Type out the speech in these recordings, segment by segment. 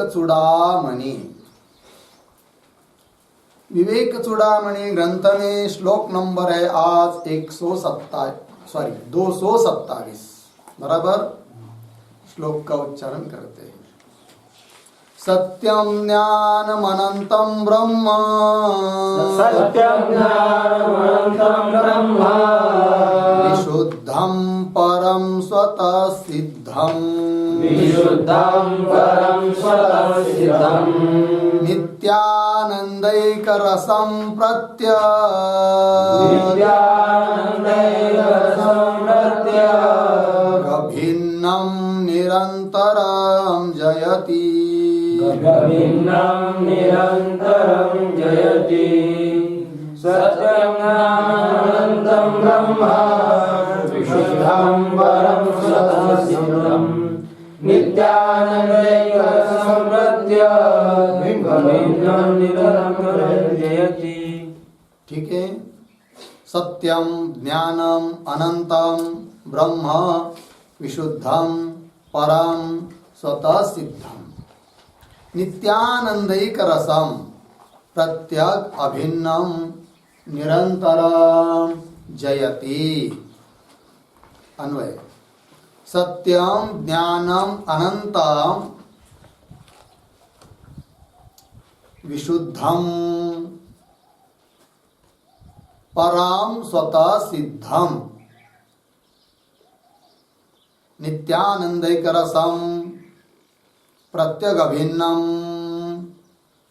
चूड़ामणि। विवेक चूड़ामणि ग्रंथ में श्लोक नंबर है आज 227 बराबर। श्लोक का उच्चारण करते हैं। सत्यं ज्ञानमनन्तं ब्रह्म, सत्यं ज्ञानमनन्तं ब्रह्म, विशुद्धं परं स्वतः सिद्धं, विशुद्धं परं स्वतः सिद्धं, नित्यानन्दैकरसं नित्यानन्दैकरसं अभिन्नं निरन्तरं जयति, गभिन्नं निरन्तरं जयति। सत्यं ज्ञानमनन्तं ब्रह्म, विशुद्धं परं स्वतः सिद्धं, नित्यानन्दैकरसं गभिन्नं निरन्तरं जयति। ठीक है। सत्यम ज्ञानम अनंतम ब्रह्म विशुद्धम परम स्वतः सिद्धम नित्यानंदैक रसम प्रत्यग अभिन्नम निरंतरम जयति। अन्वय। सत्यम ज्ञानम अनंतम विशुद्धम परम स्वतः सिद्धम नित्यानंदैक रसम प्रत्यग अभिन्नम,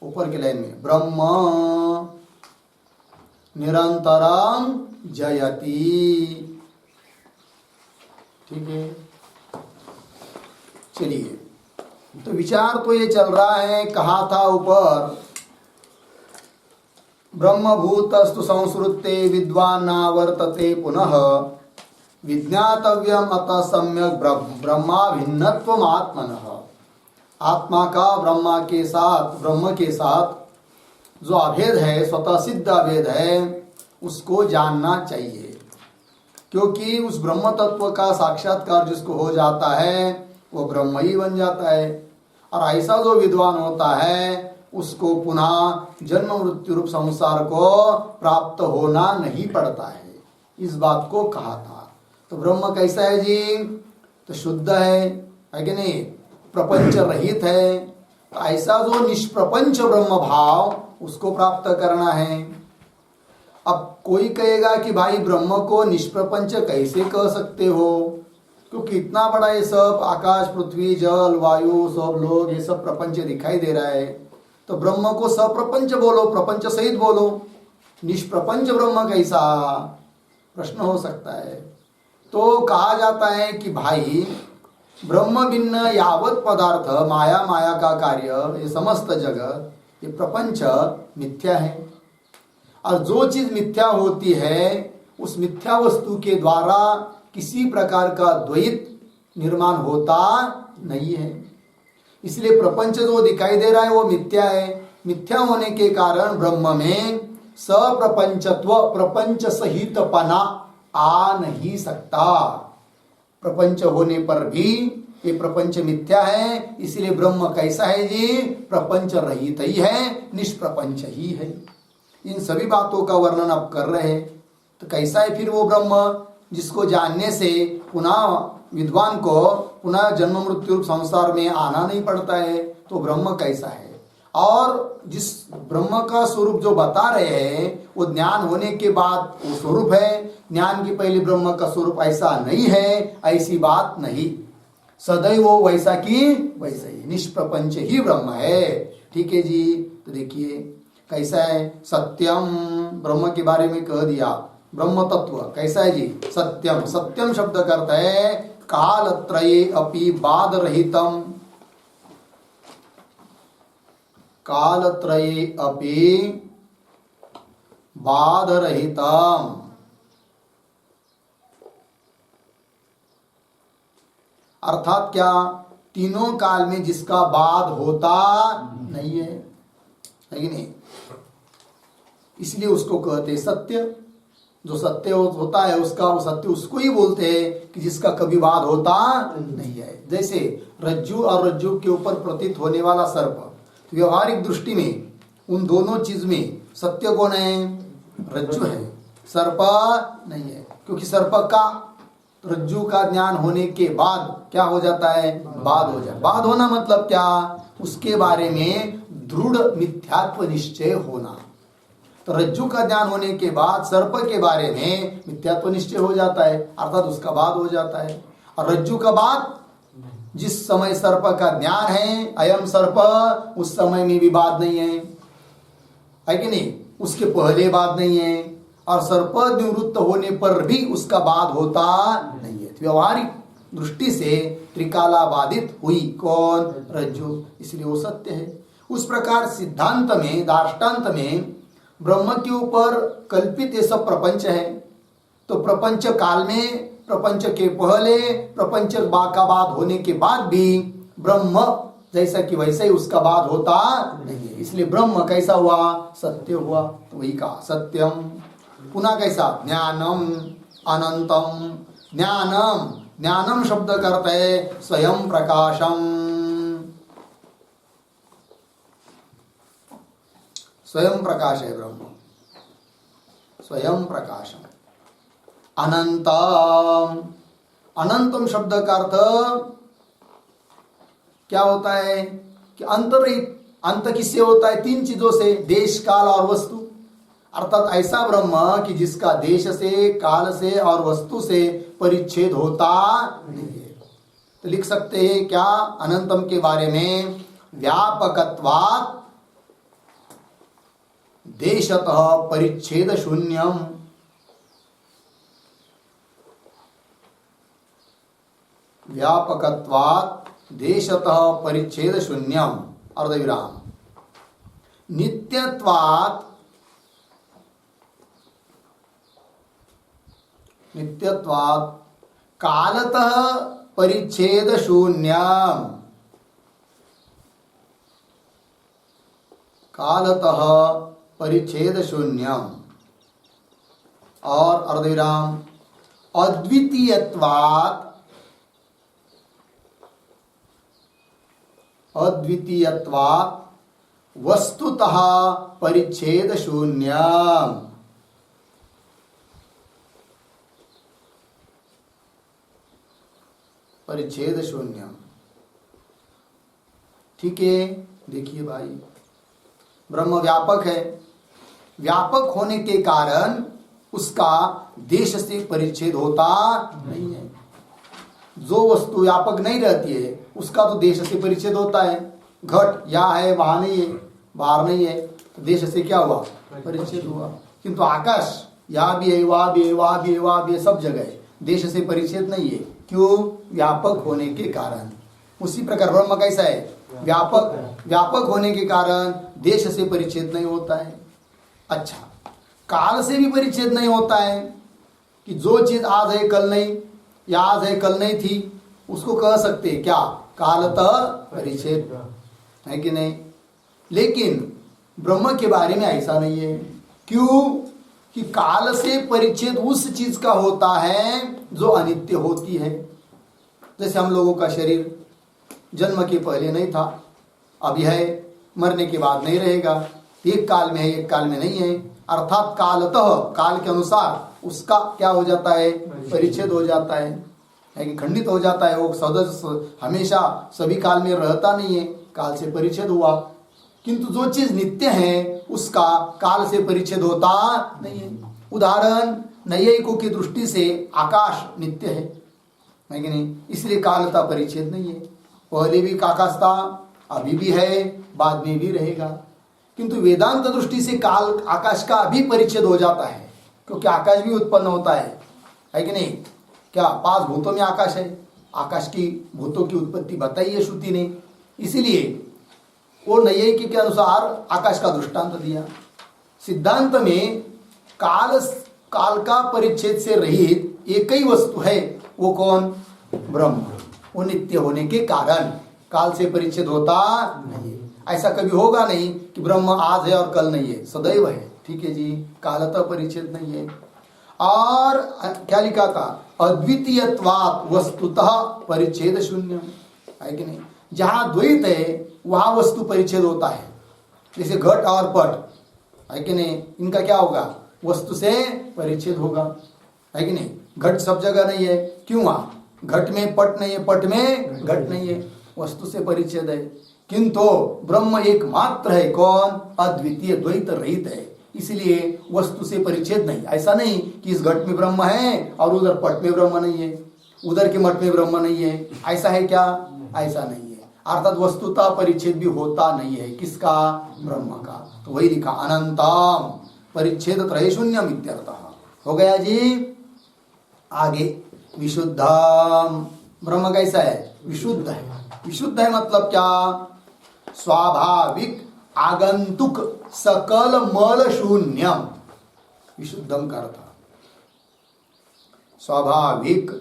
ऊपर की लाइन में, ब्रह्म निरंतरम जयति। ठीक है। चलिए, तो विचार तो ये चल रहा है, कहा था ऊपर ब्रह्मभूतस्तु संसृते विद्वान् नावर्तते पुनः विज्ञातव्यम अतः सम्यक ब्रह्माभिन्नत्वम् आत्मनः। आत्मा का ब्रह्म के साथ जो अभेद है, स्वतः सिद्ध अभेद है, उसको जानना चाहिए। क्योंकि उस ब्रह्म तत्व का साक्षात्कार जिसको हो जाता है वो ब्रह्म ही बन जाता है। और ऐसा जो विद्वान होता है उसको पुनः जन्म मृत्यु रूप संसार को प्राप्त होना नहीं पड़ता है। इस बात को कहा था। तो ब्रह्म कैसा है जी? तो शुद्ध है कि नहीं? प्रपंच रहित है। तो ऐसा जो निष्प्रपंच ब्रह्म भाव उसको प्राप्त करना है। अब कोई कहेगा कि भाई ब्रह्म को निष्प्रपंच कैसे कह सकते हो, क्योंकि इतना बड़ा ये सब आकाश पृथ्वी जल वायु सब लोग ये सब प्रपंच दिखाई दे रहा है, तो ब्रह्म को सप्रपंच बोलो, प्रपंच सहित बोलो। निष्प्रपंच ब्रह्म कैसा, प्रश्न हो सकता है। तो कहा जाता है कि भाई ब्रह्म भिन्न यावत पदार्थ माया का कार्य, ये समस्त जगत, ये प्रपंच मिथ्या है। और जो चीज मिथ्या होती है उस मिथ्या वस्तु के द्वारा किसी प्रकार का द्वैत निर्माण होता नहीं है। इसलिए प्रपंच जो दिखाई दे रहा है वो मिथ्या है। मिथ्या होने के कारण ब्रह्म में सप्रपंचत्व, प्रपंच सहितपना आ नहीं सकता। प्रपंच होने पर भी ये प्रपंच मिथ्या है। इसलिए ब्रह्म कैसा है जी? प्रपंच रहित ही है, निष्प्रपंच ही है। इन सभी बातों का वर्णन आप कर रहे हैं। तो कैसा है फिर वो ब्रह्म जिसको जानने से पुनः विद्वान को पुनः जन्म मृत्यु संसार में आना नहीं पड़ता है? तो ब्रह्म कैसा है? और जिस ब्रह्म का स्वरूप जो बता रहे हैं वो ज्ञान होने के बाद वो स्वरूप है। ज्ञान के पहले ब्रह्म का स्वरूप ऐसा नहीं है, ऐसी बात नहीं। सदैव वो वैसा की वैसा ही निष्प्रपंच ही ब्रह्म है। ठीक है जी। तो देखिए कैसा है। सत्यम ब्रह्म के बारे में कह दिया। ब्रह्म तत्व कैसा है जी? सत्यम। सत्यम शब्द करता है कालत्रये अपि बाध रहितम, कालत्रये अपि बाध रहितम। अर्थात क्या? तीनों काल में जिसका बाध होता नहीं है कि नहीं, इसलिए उसको कहते सत्य। जो सत्य होता है उसका वो सत्य उसको ही बोलते हैं कि जिसका कभी बाद होता नहीं है। जैसे रज्जु और रज्जु के ऊपर प्रतीत होने वाला सर्प, तो व्यवहारिक दृष्टि में उन दोनों चीज में सत्य कौन है? रज्जु है, सर्प नहीं है। क्योंकि सर्प का रज्जु का ज्ञान होने के बाद क्या हो जाता है? बाद हो जाए। बाद होना मतलब क्या? उसके बारे में दृढ़ मिथ्यात्व निश्चय होना। तो रज्जु का ज्ञान होने के बाद सर्प के बारे में मिथ्यात्व निश्चय हो जाता है, अर्थात उसका बाद हो जाता है। और रज्जु का बाद जिस समय सर्प का ज्ञान है, अयम सर्प, उस समय में भी बाद नहीं है कि नहीं? उसके पहले बाद नहीं है, और सर्प निवृत्त होने पर भी उसका बाद होता नहीं है। व्यवहारिक दृष्टि से त्रिकाला बाधित हुई कौन? रज्जु, इसलिए वो सत्य है। उस प्रकार सिद्धांत में, दार्ष्टान्त में ब्रह्म के ऊपर कल्पित ये सब प्रपंच है। तो प्रपंच काल में, प्रपंच के पहले, प्रपंच का बाद होने के बाद भी ब्रह्म जैसा कि वैसे ही उसका बाद होता नहीं है। इसलिए ब्रह्म कैसा हुआ? सत्य हुआ। तो वही कहा सत्यम। पुनः कैसा? ज्ञानम अनंतम। ज्ञानम, ज्ञानम शब्द करते है स्वयं प्रकाशम। स्वयं प्रकाश है ब्रह्म, स्वयं प्रकाशम। अनंतम, अनंतम शब्द का अर्थ क्या होता है? कि अंतरहित। अंत किससे होता है? तीन चीजों से, देश, काल और वस्तु। अर्थात ऐसा ब्रह्म कि जिसका देश से, काल से और वस्तु से परिच्छेद होता नहीं है। तो लिख सकते हैं क्या अनंतम के बारे में? व्यापकत्वात् देशतः परिच्छेद शून्यम। व्यापकत्वात् देशतः परिच्छेद शून्यम, अर्धविराम। नित्यत्वात्, नित्यत्वात् कालतः परिच्छेद शून्यम। कालतः परिच्छेद शून्यम। और अर्धविराम अद्वितीयत्वात्, अद्वितीयत्वात् वस्तुतः परिच्छेद शून्यम। परिच्छेद शून्यम। ठीक है, देखिए भाई, ब्रह्म व्यापक है। व्यापक होने के कारण उसका देश से परिच्छेद होता नहीं है। जो वस्तु व्यापक नहीं रहती है उसका तो देश से परिच्छेद होता है। घट यहाँ है, वहां नहीं है, बाहर नहीं है, तो देश से क्या हुआ? परिच्छेद हुआ। किंतु आकाश यहाँ भी है, वहां भी है, वहां भी है, वहां भी है, सब जगह है, देश से परिच्छेद नहीं है। क्यों? व्यापक होने के कारण। उसी प्रकार ब्रह्म कैसा है? व्यापक। व्यापक होने के कारण देश से परिच्छेद नहीं होता है। अच्छा, काल से भी परिच्छेद नहीं होता है कि जो चीज आज है कल नहीं, या आज है कल नहीं थी, उसको कह सकते हैं क्या? कालतः परिच्छेद, है कि नहीं? लेकिन ब्रह्म के बारे में ऐसा नहीं है। क्यों? कि काल से परिच्छेद उस चीज का होता है जो अनित्य होती है। जैसे हम लोगों का शरीर जन्म के पहले नहीं था, अभी है, मरने के बाद नहीं रहेगा। एक काल में है, एक काल में नहीं है। अर्थात कालतः, काल के अनुसार उसका क्या हो जाता है? परिच्छेद हो जाता है कि खंडित हो जाता है। वो सदस्य हमेशा सभी काल में रहता नहीं है, काल से परिच्छेद हुआ। किंतु जो चीज नित्य है उसका काल से परिच्छेद होता नहीं है। उदाहरण, नैयायिकों की दृष्टि से आकाश नित्य है कि नहीं? इसलिए कालता परिच्छेद नहीं है। पहले भी आकाश था, अभी भी है, बाद में भी रहेगा। किंतु वेदांत दृष्टि से काल, आकाश का भी परिच्छेद हो जाता है, क्योंकि आकाश भी उत्पन्न होता है कि नहीं? क्या 5 भूतों में आकाश है? आकाश की भूतों की उत्पत्ति बताई है श्रुति ने, इसीलिए वो नैयायिकी के अनुसार आकाश का दृष्टांत दिया। सिद्धांत में काल का परिच्छेद से रहित एक ही वस्तु है, वो कौन? ब्रह्म। वो नित्य होने के कारण काल से परिच्छेद होता नहीं है। ऐसा कभी होगा नहीं कि ब्रह्म आज है और कल नहीं है, सदैव है। ठीक है जी, कालतः परिच्छेद नहीं है। और क्या लिखा था, अद्वितीयत्वात् वस्तुतः परिच्छेद शून्य, है कि नहीं। जहां द्वैत है वहां वस्तु परिच्छेद होता है। जैसे घट और पट, है कि नहीं, इनका क्या होगा, वस्तु से परिच्छेद होगा, है कि नहीं। घट सब जगह नहीं है, क्यों, वहां घट में पट नहीं है, पट में घट नहीं है, वस्तु से परिच्छेद है। किंतु ब्रह्म एकमात्र है, कौन, अद्वितीय, द्वैत रहित है, इसलिए वस्तु से परिच्छेद नहीं। ऐसा नहीं कि इस घट में ब्रह्म है और उधर पट में ब्रह्म नहीं है, उधर के मठ में ब्रह्म नहीं है, ऐसा है क्या, ऐसा नहीं है। अर्थात वस्तुतः परिच्छेद भी होता नहीं है, किसका, ब्रह्म का। तो वही लिखा अनंतम परिच्छेद त्रय शून्यम इत्यर्थः। हो गया जी। आगे विशुद्धम, ब्रह्म कैसा है, विशुद्ध है। विशुद्ध है मतलब क्या, स्वाभाविक आगंतुक सकल मल शून्यम, विशुद्धम का अर्थ स्वाभाविक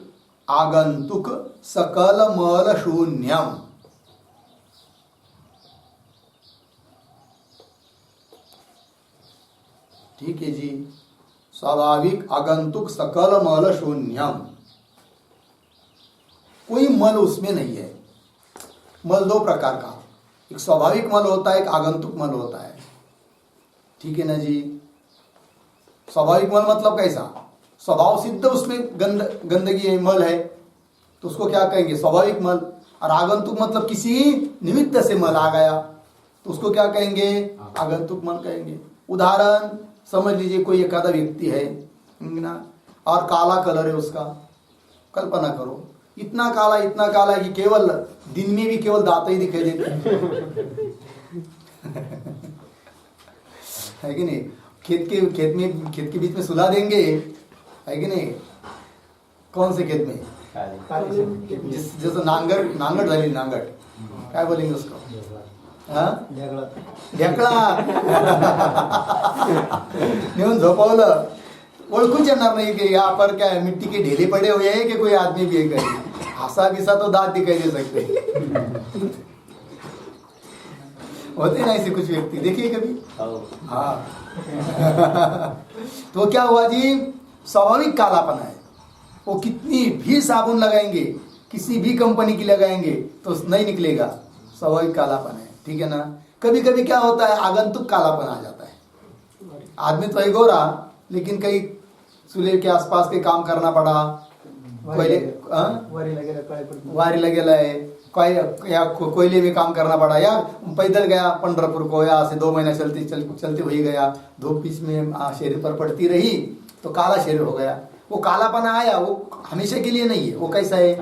आगंतुक सकल मल शून्यम। ठीक है जी, स्वाभाविक आगंतुक सकल मल शून्यम, कोई मल उसमें नहीं है। मल दो प्रकार का, एक स्वाभाविक मल होता है, एक आगंतुक मल होता है, ठीक है ना जी। स्वाभाविक मल मतलब कैसा, स्वभाव सिद्ध उसमें गंदगी है, मल है, तो उसको क्या कहेंगे, स्वाभाविक मल। और आगंतुक मतलब किसी निमित्त से मल आ गया, तो उसको क्या कहेंगे, आगंतुक मल कहेंगे। उदाहरण समझ लीजिए, कोई एक आधा व्यक्ति है ना, और काला कलर है उसका, कल्पना करो, इतना काला कि केवल दिन में भी केवल दांत ही दिखाई देते हैं है कि नहीं। खेत के बीच में सुला देंगे, है कि नहीं, कौन से खेत में, जैसे नांगट झाली, नांगट क्या बोलेंगे उसको, ढेकळा नेऊन झोपवलं, ओळखूच येणार नहीं कि यहाँ पर क्या है, मिट्टी के ढेले पड़े हुए हैं कि कोई आदमी भी है कहीं, हंसा बिसा तो दांत दिखाई दे सकते होते ना ऐसे कुछ व्यक्ति, देखिए कभी, हाँ तो क्या हुआ जी, स्वाभाविक कालापन है। वो कितनी भी साबुन लगाएंगे, किसी भी कंपनी की लगाएंगे तो नहीं निकलेगा, स्वाभाविक कालापन है, ठीक है ना। कभी कभी क्या होता है, आगंतुक कालापन आ जाता है। आदमी तो है गोरा, लेकिन कहीं चूल्हे के आसपास के काम करना पड़ा, वारी लगेला है, कोयले में काम करना पड़ा, या पैदल गया पंढरपुर को, या से 2 महीना चलते हुए गया, धूप इसमें शरीर पर पड़ती रही तो काला शरीर हो गया। वो कालापन आया, वो हमेशा के लिए नहीं है, वो कैसा है,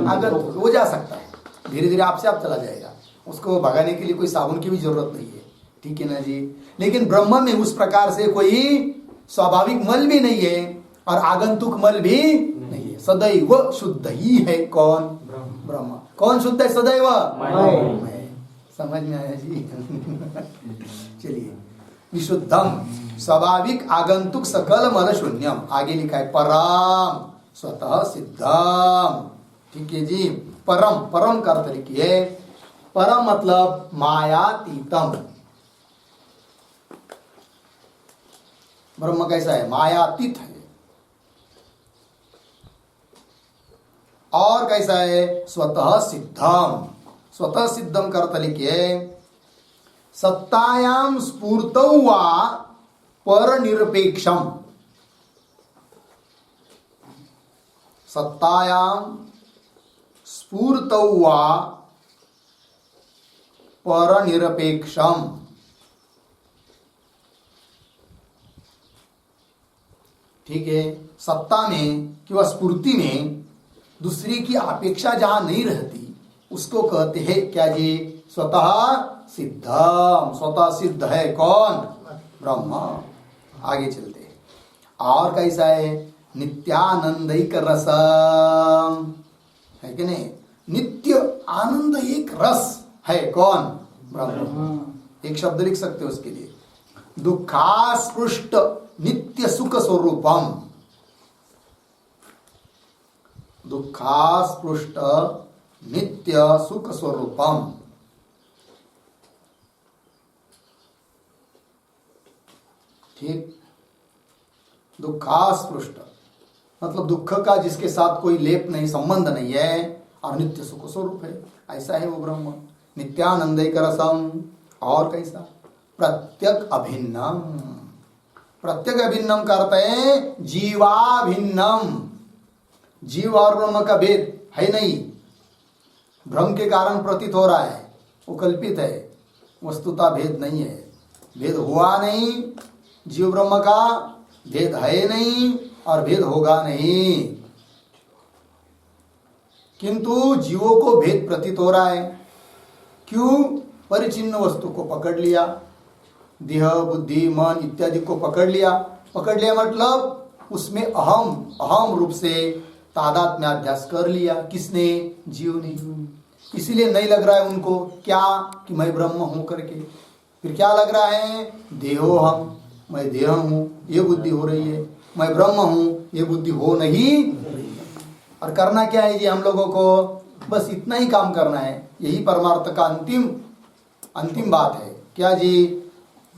अगर वो जा सकता है, धीरे धीरे आपसे आप चला जाएगा, उसको भगाने के लिए कोई साबुन की भी जरूरत नहीं है, ठीक है ना जी। लेकिन ब्रह्म में उस प्रकार से कोई स्वाभाविक मल भी नहीं है और आगंतुक मल भी नहीं है, सदैव शुद्ध ही है, कौन, ब्रह्म। कौन शुद्ध है सदैव, मैं। समझ में आया जी चलिए, विशुद्धम स्वाभाविक आगंतुक सकल मल शून्यम। आगे लिखा है परम स्वतः सिद्धम, ठीक है जी। परम, परम का अर्थ लिखिए, परम मतलब मायातीतम। ब्रह्म कैसा है, मायातीत है। और कैसा है, स्वतः सिद्धम। स्वतः सिद्धम का अर्थ लिखिए, सत्तायाम स्फूर्तौ वा पर निरपेक्षम। सत्तायाम स्फूर्तौ वा पर निरपेक्षम। ठीक है, सत्ता में किंवा स्फूर्ति में दूसरी की अपेक्षा जहां नहीं रहती उसको कहते हैं क्या जी, स्वतः सिद्धम। स्वतः सिद्ध है कौन, ब्रह्म। आगे चलते हैं, और कैसा है, नित्यानंदिक रसम, है कि नहीं। नित्य आनंद एक रस है, कौन, ब्रह्म। एक शब्द लिख सकते हो उसके लिए, दुखास्पृष्ट नित्य सुख स्वरूपम। दुखास्पृष्ट नित्य सुख स्वरूपम। ठीक, दुखास्पृष्ट मतलब दुख का जिसके साथ कोई लेप नहीं, संबंध नहीं है, और नित्य सुख स्वरूप है, ऐसा है वो ब्रह्म। नित्यानंदैक रसम, और कैसा? प्रत्यक अभिन्नम। प्रत्यक अभिन्नम करते हैं जीवाभिन्नम। जीव और ब्रह्म का भेद है नहीं, भ्रम के कारण प्रतीत हो रहा है, वो कल्पित है, वस्तुता भेद नहीं है, भेद हुआ नहीं, जीव ब्रह्म का भेद है नहीं और भेद होगा नहीं, किंतु जीवों को भेद प्रतीत हो रहा है। क्यों? परिचिन्न वस्तु को पकड़ लिया, देह बुद्धि मन इत्यादि को पकड़ लिया। पकड़ लिया मतलब उसमें अहम रूप से तादात्म्याध्यास कर लिया। किसने? जीव ने। इसीलिए नहीं लग रहा है उनको क्या कि मैं ब्रह्म हूं करके। फिर क्या लग रहा है? देहो हम, मैं देह हूं, ये बुद्धि हो रही है। मैं ब्रह्म हूं, ये बुद्धि हो नहीं रही है। और करना क्या है जी हम लोगों को? बस इतना ही काम करना है। यही परमार्थ का अंतिम बात है। क्या जी?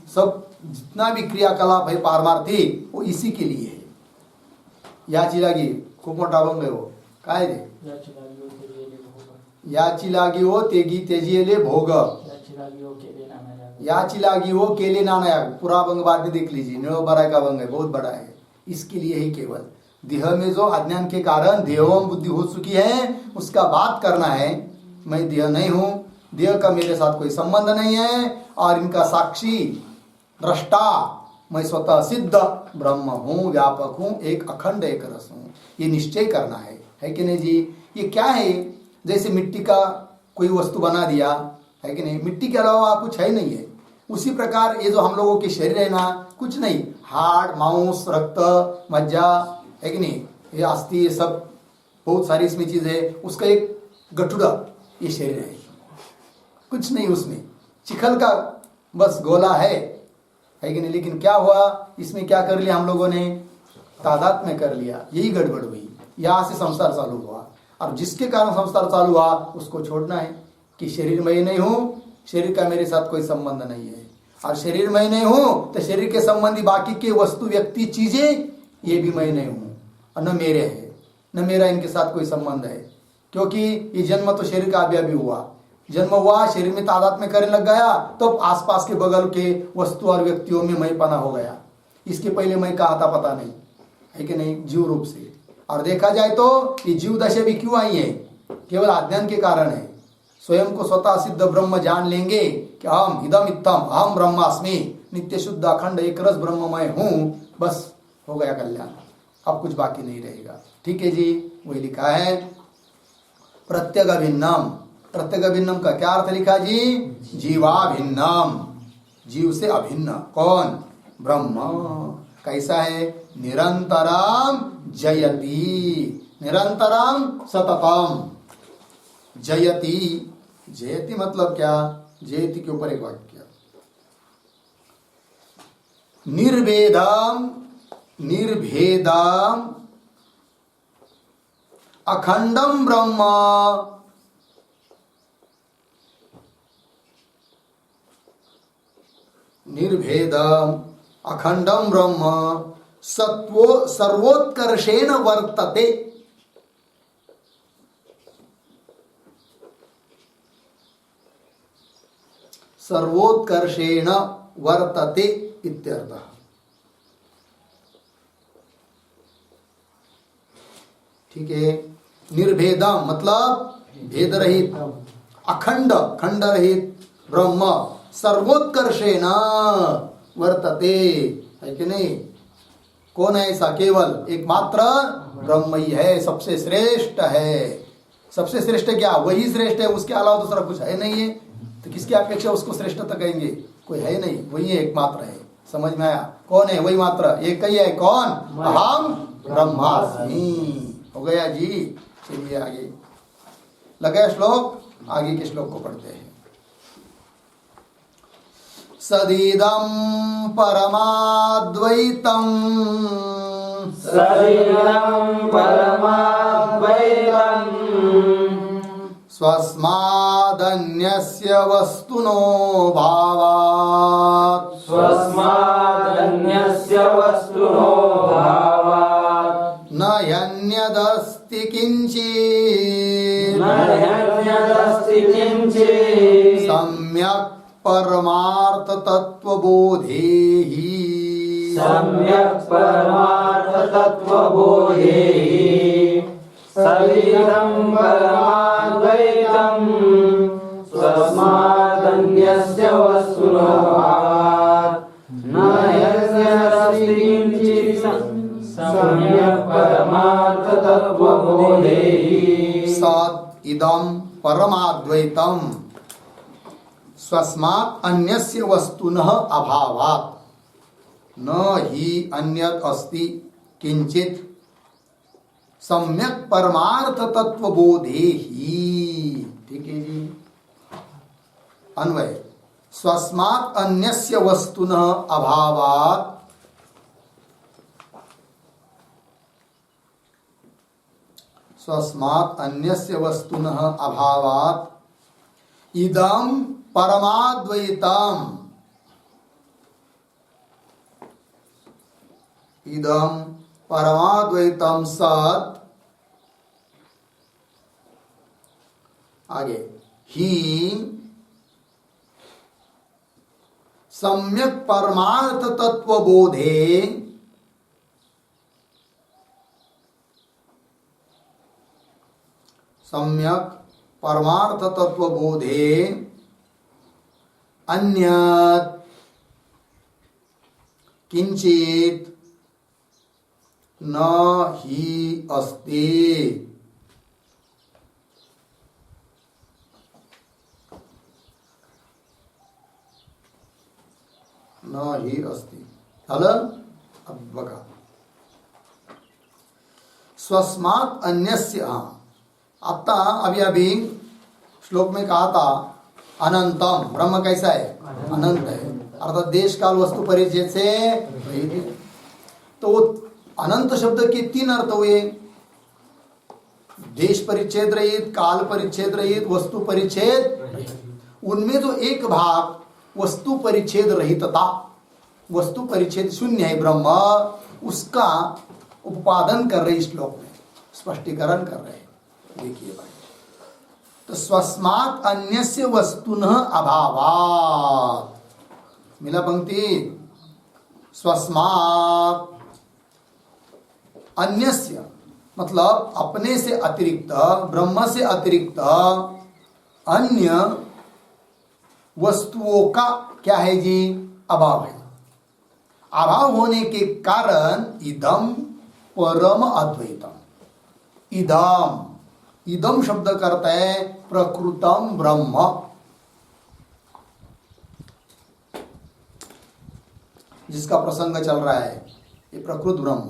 सब जितना भी क्रियाकलाप है पारमार्थी वो इसी के लिए है। याची लागी खूप मोठा अभंग आहे वो, काय रे? याची लागी हो तेगी तेजियले भोग, याची लागी हो केले नाना। पूरा अभंग बाद में देख लीजिए, निळोबराय का अभंग है, बहुत बड़ा है। इसके लिए ही केवल देह में जो अज्ञान के कारण देहोम बुद्धि हो चुकी है, उसका बात करना है। मैं देह नहीं हूं, देह का मेरे साथ कोई संबंध नहीं है, और इनका साक्षी दृष्टा मैं स्वतः सिद्ध ब्रह्म हूं, व्यापक हूं, एक अखंड एक रस हूं। ये निश्चय करना है कि नहीं जी? ये क्या है? जैसे मिट्टी का कोई वस्तु बना दिया है कि नहीं, मिट्टी के अलावा कुछ है नहीं है। उसी प्रकार ये जो हम लोगों के शरीर है ना, कुछ नहीं, हाड़ मांस रक्त मज्जा है कि नहीं, ये अस्थि, ये सब बहुत सारी इसमें चीजें, उसका एक गठुड़ा ये शरीर है, कुछ नहीं उसमें, चिखल का बस गोला है कि नहीं। लेकिन क्या हुआ इसमें? क्या कर लिया हम लोगों ने? तादात्म्य कर लिया, यही गड़बड़ हुई। यहाँ से संसार चालू हुआ, और जिसके कारण संसार चालू हुआ उसको छोड़ना है कि शरीर मैं नहीं हूँ, शरीर का मेरे साथ कोई संबंध नहीं है। और शरीर मैं नहीं हूँ तो शरीर के संबंधी बाकी के वस्तु व्यक्ति चीजें ये भी मैं नहीं हूँ, और न मेरे है न मेरा इनके साथ कोई संबंध है। क्योंकि ये जन्म तो शरीर का अभी हुआ, जन्म हुआ, शरीर में तादात्म्य करने लग गया, तो आसपास के बगल के वस्तु और व्यक्तियों में मैं पना हो गया। इसके पहले मैं कहा था पता नहीं है कि नहीं, जीव रूप से। और देखा जाए तो ये जीव दशा भी क्यों आई है? केवल अज्ञान के कारण है। स्वयं को स्वतः सिद्ध ब्रह्म जान लेंगे कि हम इदम इत्थम अहम ब्रह्मास्मि, नित्य शुद्ध अखंड एक रस ब्रह्म मैं हूं, बस हो गया कल्याण, अब कुछ बाकी नहीं रहेगा। ठीक है जी, वही लिखा है प्रत्यग अभिन्नम। प्रत्यग अभिन्नम का क्या अर्थ लिखा जी? जीवाभिन्नम, जीव से अभिन्न। कौन? ब्रह्म। कैसा है? निरंतरम जयति, निरंतरम सततम जयति। जयति मतलब क्या? जयति के ऊपर एक वाक्य, निर्भेदम निर्भेदम अखंडम ब्रह्म, निर्भेदम अखंडम ब्रह्म सत्वो सर्वोत्कर्षेण वर्तते। सर्वोत्कर्षेण वर्तते इत्यर्थः। ठीक है। निर्भेदम मतलब भेद रहित, अखंड खंड रहित ब्रह्म सर्वोत्कर्षेण वर्तते, है कि नहीं? कौन है ऐसा? केवल एकमात्र ब्रह्म ही है, सबसे श्रेष्ठ है। सबसे श्रेष्ठ क्या? वही श्रेष्ठ है, उसके अलावा दूसरा कुछ है नहीं है। तो किसकी अपेक्षा उसको श्रेष्ठता कहेंगे? कोई है नहीं, वही एकमात्र है। समझ में आया? कौन है? वही मात्र एक ही है। कौन? अहम ब्रह्मास्मि। हो गया जी। चलिए आगे लगा श्लोक, आगे के श्लोक को पढ़ते हैं। सदीदं परमाद्वैतम, सदीदं परमाद्वैतम स्वस्मादन्यस्य वस्तुनो भावात्, स्वस्मादन्यस्य वस्तुनो भावात् न ह्यन्यदस्ति किंचित् न ह्यन्यदस्ति किंचित् सम्यक् परमार्थ तत्वबोधे हि सम्यक् परमार्थ तत्वबोधे सविधं परमाद्वैतं स्वस्मादन्यस्य वस्तुनः भावात् न ह्यन्यदस्ति किंचित् सम्यक् परमार्थ तत्वबोधे सत् इदं परमाद्वैतम् स्वस्मात् अन्यस्य वस्तुनः अभावात् न हि अन्यत् अस्ति किंचित् सम्यक परमार्थ तत्वबोधे ही। ठीक है जी। अन्वय स्वस्मात् अन्यस्य वस्तुनः अभावात् स्वस्मात् अन्यस्य वस्तुनः अभावात् इदं परमाद्वैतम् इदं परमाद्वैतम् सत् आगे ही सम्यक परमार्थ तत्वबोधे सम्यक परमार्थ तत्वबोधे अन्यत् किंचित् न ही अस्ति न ही अस्ति। झालं? अब बघा स्वस्मात् अन्यस्य आता अभी श्लोक में कहा था अनंतम ब्रह्म कैसा है अनंत है अर्थात देश काल वस्तु परिचय से रहित है। तो अनंत शब्द के तीन अर्थ हुए देश परिच्छेद रहित काल परिच्छेद रहित वस्तु परिच्छेद रहित। उनमें जो एक भाग वस्तु परिच्छेद रहितता वस्तु परिच्छेद शून्य है ब्रह्म उसका उपादन कर रहे श्लोक में स्पष्टीकरण कर रहे। देखिए भाई तो स्वस्मात् अन्यस्य वस्तुनः अभावात् मिला पंक्ति स्वस्मात् अन्यस्य मतलब अपने से अतिरिक्त ब्रह्म से अतिरिक्त अन्य वस्तुओं का क्या है जी अभाव है। अभाव होने के कारण इदम परम अद्वैतम इदम इदम शब्द करता है प्रकृतम ब्रह्म जिसका प्रसंग चल रहा है ये प्रकृत ब्रह्म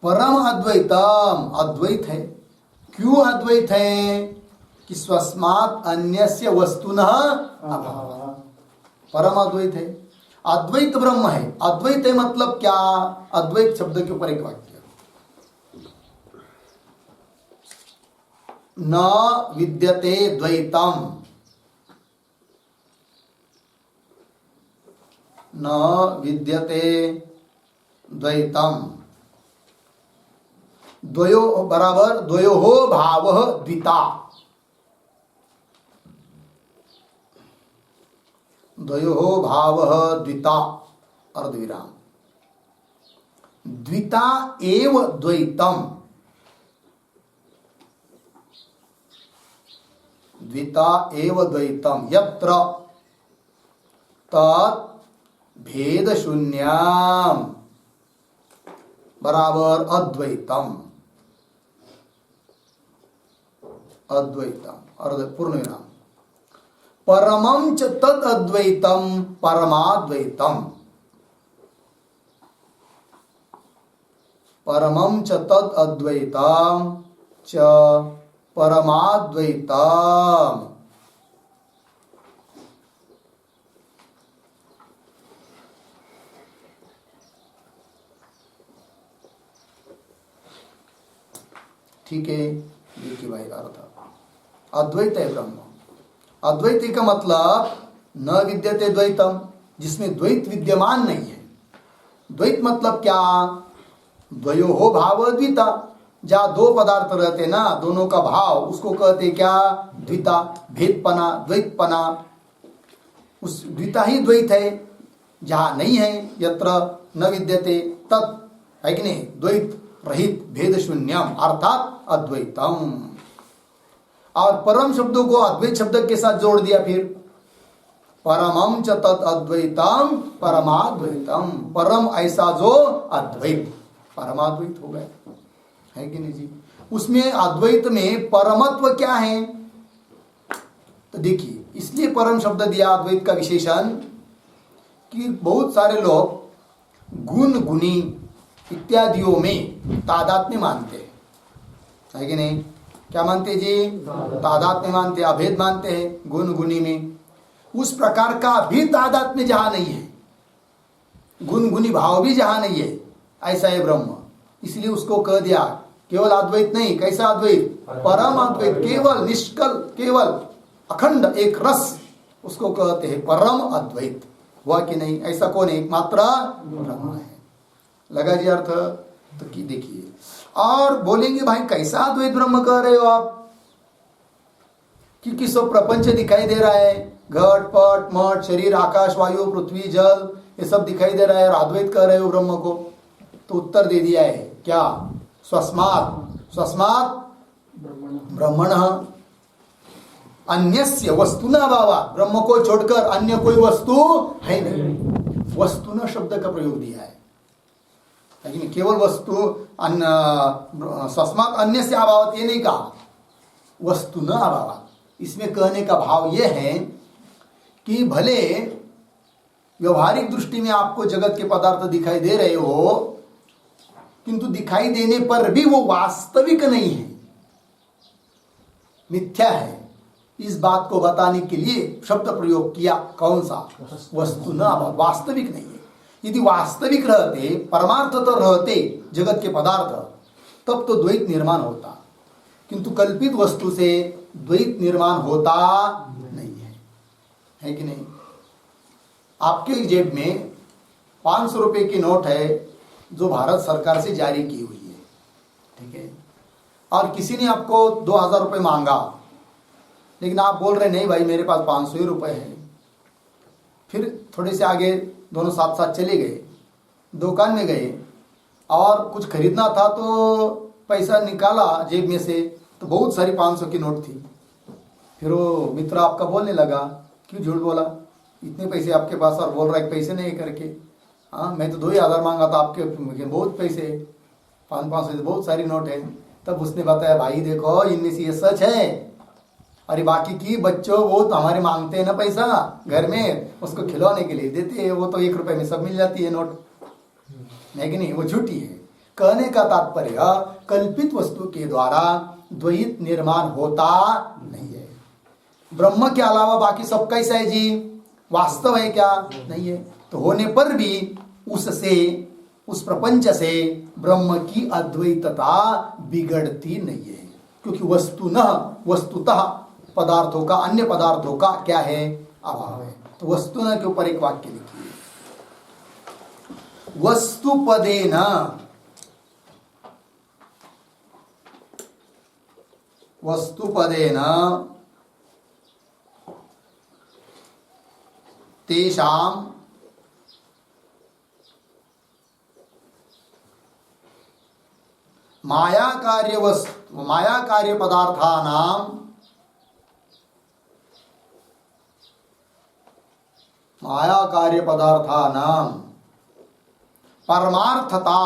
परम अद्वैतम अद्वैत है। क्यों अद्वैत है कि स्वस्मात् अन्यस्य वस्तुनः अभाव परम अद्वैत है। अद्वैत ब्रह्म है। अद्वैत है मतलब क्या अद्वैत शब्द के ऊपर एक वाक्य न विद्यते द्वैतम न विद्यते द्वैतम द्वयो बराबर द्वयोः भावः द्विता द्वयोः भावः द्विता अर्धविराम द्विता एव द्वैतम द्विता एव द्वैतम यत्र तत् भेद शून्यम बराबर अद्वैतम अद्वैतम अर्ध पूर्ण विराम परमं च तद अद्वैतम परमाद्वैतम परमं च तद अद्वैतम च परमाद्वैतम ठीक है। देखिए भाई अर्थ अद्वैत है ब्रह्म अद्वैत का मतलब न विद्यते द्वैतम जिसमें द्वैत विद्यमान नहीं है द्वैत मतलब क्या? द्वयोः भाव द्विता, जहाँ दो पदार्थ रहते ना, दोनों का भाव, उसको कहते क्या? द्विता, भेदपना, द्वैतपना। उस द्विता ही द्वैत है। जहाँ नहीं है, यत्र न विद्यते तत्, है कि नहीं? द्वैत रहित भेद शून्यम अर्थात अद्वैतम। और परम शब्दों को अद्वैत शब्द के साथ जोड़ दिया फिर, परमम च तत् अद्वैतम परमाद्वैतम। परम ऐसा जो अद्वैत, परमाद्वैत हो गया, है कि नहीं जी? उसमें अद्वैत में परमत्व क्या है? तो देखिए, इसलिए परम शब्द दिया अद्वैत का विशेषण, कि बहुत सारे लोग गुण गुणी इत्यादियों में तादात्म्य मानते हैं, है कि नहीं? क्या मानते जी? तादात्म्य मानते, अभेद मानते हैं गुण गुणी में। उस प्रकार का भी तादात्म्य जहां नहीं है, गुण गुणी भाव भी जहां नहीं है, ऐसा है ब्रह्म। इसलिए उसको कह दिया केवल अद्वैत नहीं। कैसा अद्वैत? परम अद्वैत, केवल निष्कल, केवल अखंड एक रस, उसको कहते हैं परम अद्वैत। हुआ कि नहीं? ऐसा कौन है? एकमात्र ब्रह्म है। लगा जी अर्थ? तो की देखिए, और बोलेंगे भाई कैसा अद्वैत ब्रह्म कह रहे हो आप, कि सब प्रपंच दिखाई दे रहा है, घट पट मठ शरीर आकाश वायु पृथ्वी जल, ये सब दिखाई दे रहा है, और अद्वैत कह रहे हो ब्रह्म को? तो उत्तर दे दिया है क्या? स्वस्मात् स्वस्मात् ब्रह्मणः अन्यस्य वस्तुना अभावा। ब्रह्म को छोड़कर अन्य कोई वस्तु है नहीं। वस्तुना शब्द का प्रयोग दिया है, लेकिन केवल वस्तु स्वस्मात् अन्यस्य अभावात् ये नहीं कहा, वस्तुना अभावात्। इसमें कहने का भाव यह है कि भले व्यवहारिक दृष्टि में आपको जगत के पदार्थ दिखाई दे रहे हो, किंतु दिखाई देने पर भी वो वास्तविक नहीं है, मिथ्या है। इस बात को बताने के लिए शब्द प्रयोग किया, कौन सा? वस्तुना, वास्तविक नहीं है। यदि वास्तविक रहते, परमार्थ तो रहते जगत के पदार्थ, तब तो द्वैत निर्माण होता, किंतु कल्पित वस्तु से द्वैत निर्माण होता नहीं है कि नहीं? आपके जेब में 500 रुपए की नोट है, जो भारत सरकार से जारी की हुई है, ठीक है, और किसी ने आपको 2000 रुपये मांगा, लेकिन आप बोल रहे नहीं भाई मेरे पास 500 ही रुपये है। फिर थोड़े से आगे दोनों साथ साथ चले गए, दुकान में गए और कुछ खरीदना था, तो पैसा निकाला जेब में से, तो बहुत सारी 500 की नोट थी। फिर वो मित्र आपका बोलने लगा, क्यों झूठ बोला, इतने पैसे आपके पास, और बोल रहा है पैसे नहीं करके। हाँ, मैं तो 2000 मांगा था, आपके बहुत पैसे, 500 बहुत सारी नोट है। तब उसने बताया, भाई देखो इनमें से ये सच है, अरे बाकी की बच्चों वो तो हमारे मांगते हैं ना पैसा घर में, उसको खिलौने के लिए देते हैं, वो तो 1 रुपए में सब मिल जाती है नोट, है कि नहीं? वो झूठी है। कहने का तात्पर्य, कल्पित वस्तु के द्वारा द्वैत निर्माण होता नहीं है। ब्रह्म के अलावा बाकी सब कैसा है जी? वास्तव है क्या? नहीं है। तो होने पर भी उससे, उस प्रपंच से ब्रह्म की अद्वैतता बिगड़ती नहीं है, क्योंकि वस्तुतः पदार्थों का, अन्य पदार्थों का क्या है? अभाव है। तो वस्तुना के ऊपर एक वाक्य लिखिए, वस्तुपदेन तेषां माया कार्य पदार्थानां परमार्थता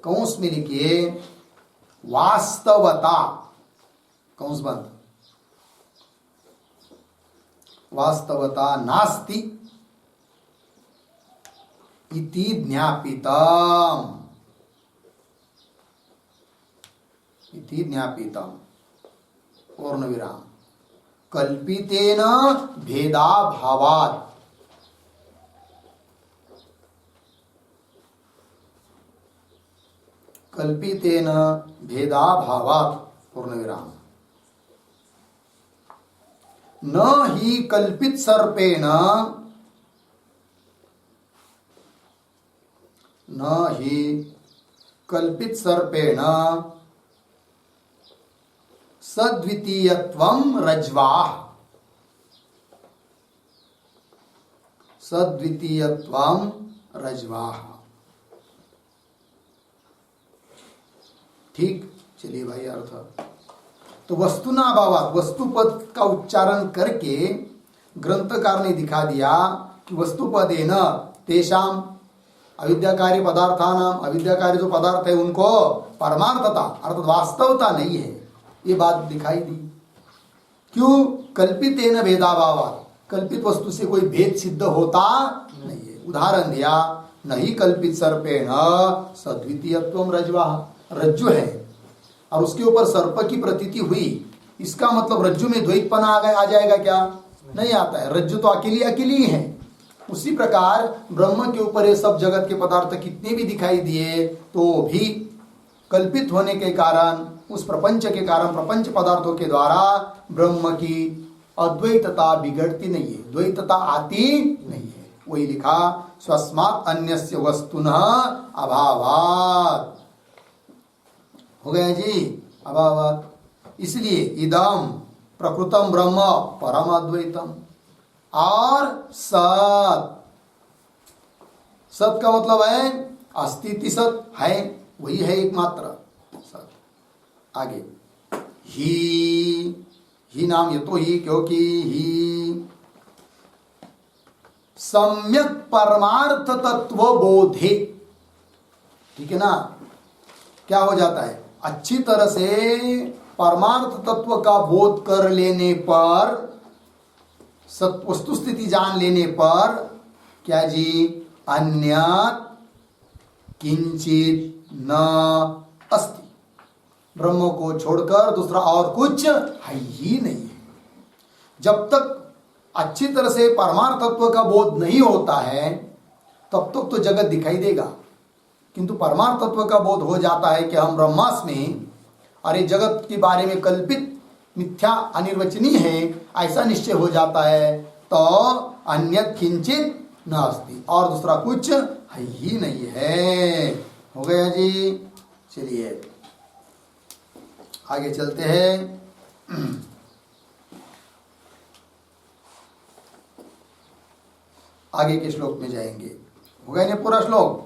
कौंस में लिखिए, वास्तवता, कौंस बंद, वास्तवता नास्ति इति ज्ञापितम्, पूर्ण विराम, कल्पितेन भेदाभावात्, कल्पितेन भेदाभावात्, पूर्ण विराम, न ही कल्पित सर्पेण सद्वितीयत्वं रज्वाः ठीक। चलिए भाई अर्थ तो वस्तुनाभावात वस्तुपद का उच्चारण करके ग्रंथकार ने दिखा दिया कि वस्तुपदेन तेषाम अविद्याकारी पदार्थानाम अविद्याकारी जो पदार्थ है उनको परमार्थता अर्थात वास्तवता नहीं है, ये बात दिखाई दी। क्यों? कल्पितेन भेदाभावात कल्पित वस्तु से कोई भेद सिद्ध होता नहीं है। उदाहरण दिया नहीं कल्पित सर्पेण सद्वितीयत्वं रज्वाः, रज्जु है और उसके ऊपर सर्प की प्रतीति हुई, इसका मतलब रज्जु में द्वैतपना आ जाएगा क्या? नहीं आता है। रज्जु तो अकेली ही है। उसी प्रकार ब्रह्म के ऊपर ये सब जगत के पदार्थ कितने भी दिखाई दिए तो भी कल्पित होने के कारण, उस प्रपंच के कारण, प्रपंच पदार्थों के द्वारा ब्रह्म की अद्वैतता बिगड़ती नहीं है, द्वैतता आती नहीं है। वही लिखा स्वस्मात् अन्यस्य वस्तुनः अभावात्, हो गया जी, अभावात्। इसलिए इदम प्रकृतम ब्रह्म परम अद्वैतम और सत का मतलब है अस्तित्व, सत है वही है एकमात्र सत। आगे ही नाम ये तो ही क्योंकि ही सम्यक परमार्थ तत्व बोधे, ठीक है ना। क्या हो जाता है? अच्छी तरह से परमार्थ तत्व का बोध कर लेने पर, वस्तु स्थिति जान लेने पर क्या जी, अन्यत् किंचित न अस्ति, ब्रह्म को छोड़कर दूसरा और कुछ है ही नहीं है। जब तक अच्छी तरह से परमार्थ तत्व का बोध नहीं होता है तब तक तो जगत दिखाई देगा, किंतु परमार्थ तत्व का बोध हो जाता है कि हम ब्रह्मास्मि और ये जगत के बारे में कल्पित मिथ्या अनिर्वचनीय है, ऐसा निश्चय हो जाता है तो अन्यत् किंचित न अस्ति, और दूसरा कुछ है ही नहीं है। हो गया जी। चलिए आगे चलते हैं। आगे के श्लोक में जाएंगे। हो गया ना पूरा श्लोक?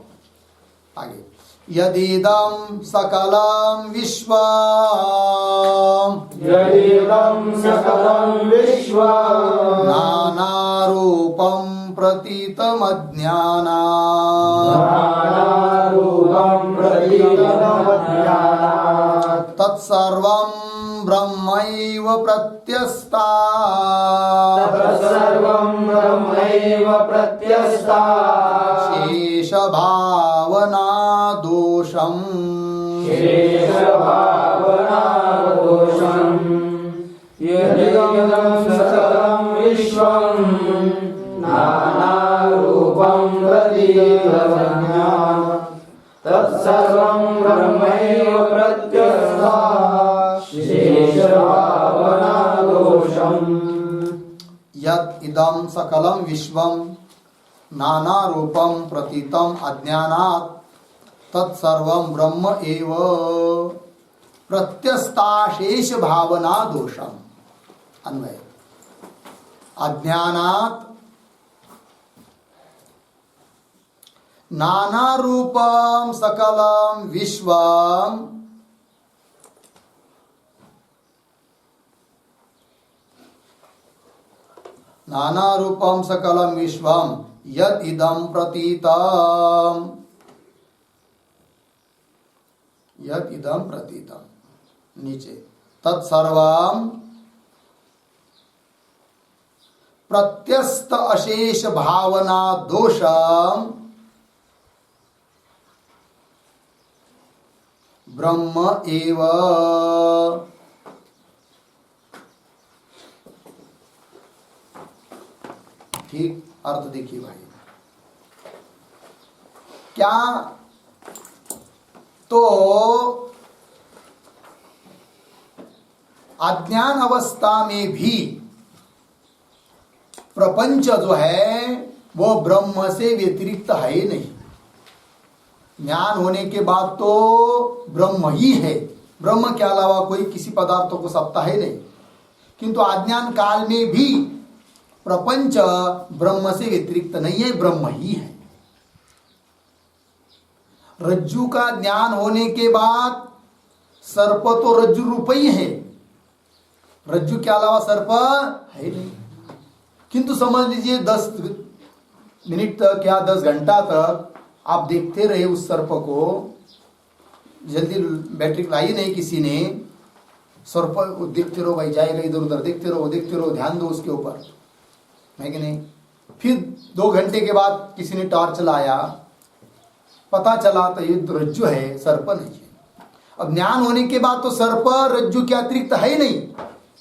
आगे यदिदं सकलं विश्वम् नानारूपं प्रतीतमज्ञानात् तत्सर्वं ब्रह्मैव प्रत्यस्तात् शेषभावना दोषम् यदिदं सकलं विश्वं नानारूपं प्रतीतमज्ञानात् तत्सर्वं ब्रह्मैव प्रत्यस्तात् शेषभावना दोषम्। यत् इदं सकलं विश्वं नानारूपं प्रतीतम् अज्ञानात् तत्सर्वं ब्रह्म एव प्रत्यस्ताशेष भावना दोषम। अन्वय अज्ञानात् नानारूपं सकलं विश्वं नानारूपं सकलं विश्वं यत् इदं प्रतीतम् यत् इदं प्रतीतम् नीचे तत्सर्वं प्रत्यस्त अशेष भावना दोषम ब्रह्म एव। ठीक अर्थ देखिए भाई, क्या तो अज्ञान अवस्था में भी प्रपंच जो है वो ब्रह्म से व्यतिरिक्त है ही नहीं। ज्ञान होने के बाद तो ब्रह्म ही है, ब्रह्म के अलावा कोई किसी पदार्थों को सत्ता है नहीं। किंतु अज्ञान काल में भी प्रपंच ब्रह्म से व्यतिरिक्त नहीं है, ब्रह्म ही है। रज्जु का ज्ञान होने के बाद सर्प तो रज्जु रूप ही है, रज्जु के अलावा सर्प है नहीं। किंतु समझ लीजिए 10 मिनट तक या 10 घंटा तक आप देखते रहे उस सर्प को, जल्दी बैटरी लाई नहीं किसी ने, सर्प देखते रहो भाई, जाएगा इधर उधर, देखते रहो, ध्यान दो उसके ऊपर, है कि नहीं। फिर 2 घंटे के बाद किसी ने टॉर्च लाया, पता चला तो ये रज्जु है, सर्प नहीं है। अब ज्ञान होने के बाद तो सर्प रज्जु के अतिरिक्त है ही नहीं।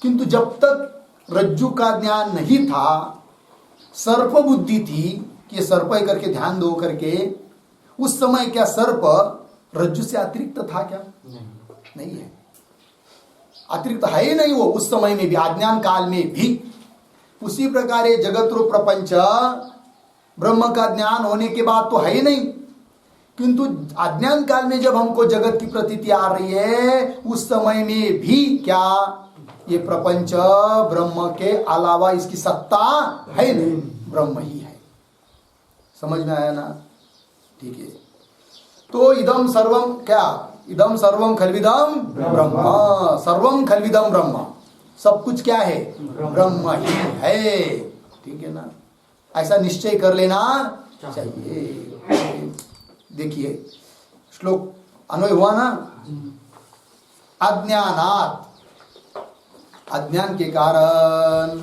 किंतु जब तक रज्जु का ज्ञान नहीं था, सर्प बुद्धि थी कि सर्प है करके ध्यान दो करके, उस समय क्या सर्प रज्जु से अतिरिक्त था क्या? नहीं है, अतिरिक्त है ही नहीं वो उस समय में भी, अज्ञान काल में भी। उसी प्रकार ये जगत रूप प्रपंच ब्रह्म का ज्ञान होने के बाद तो है ही नहीं, किंतु अज्ञान काल में जब हमको जगत की प्रतीति आ रही है, उस समय में भी क्या ये प्रपंच ब्रह्म के अलावा इसकी सत्ता है नहीं, ब्रह्म ही है। समझ में आया ना? ठीक है। तो इदम सर्वम क्या? इदम सर्वम खल्विदम ब्रह्म, सर्वम खल्विदम ब्रह्म, सब कुछ क्या है? ब्रह्म ही है। ठीक है ना? ऐसा निश्चय कर लेना चाहिए। देखिए श्लोक अन्वय हुआ ना? अज्ञानात्, अज्ञान के कारण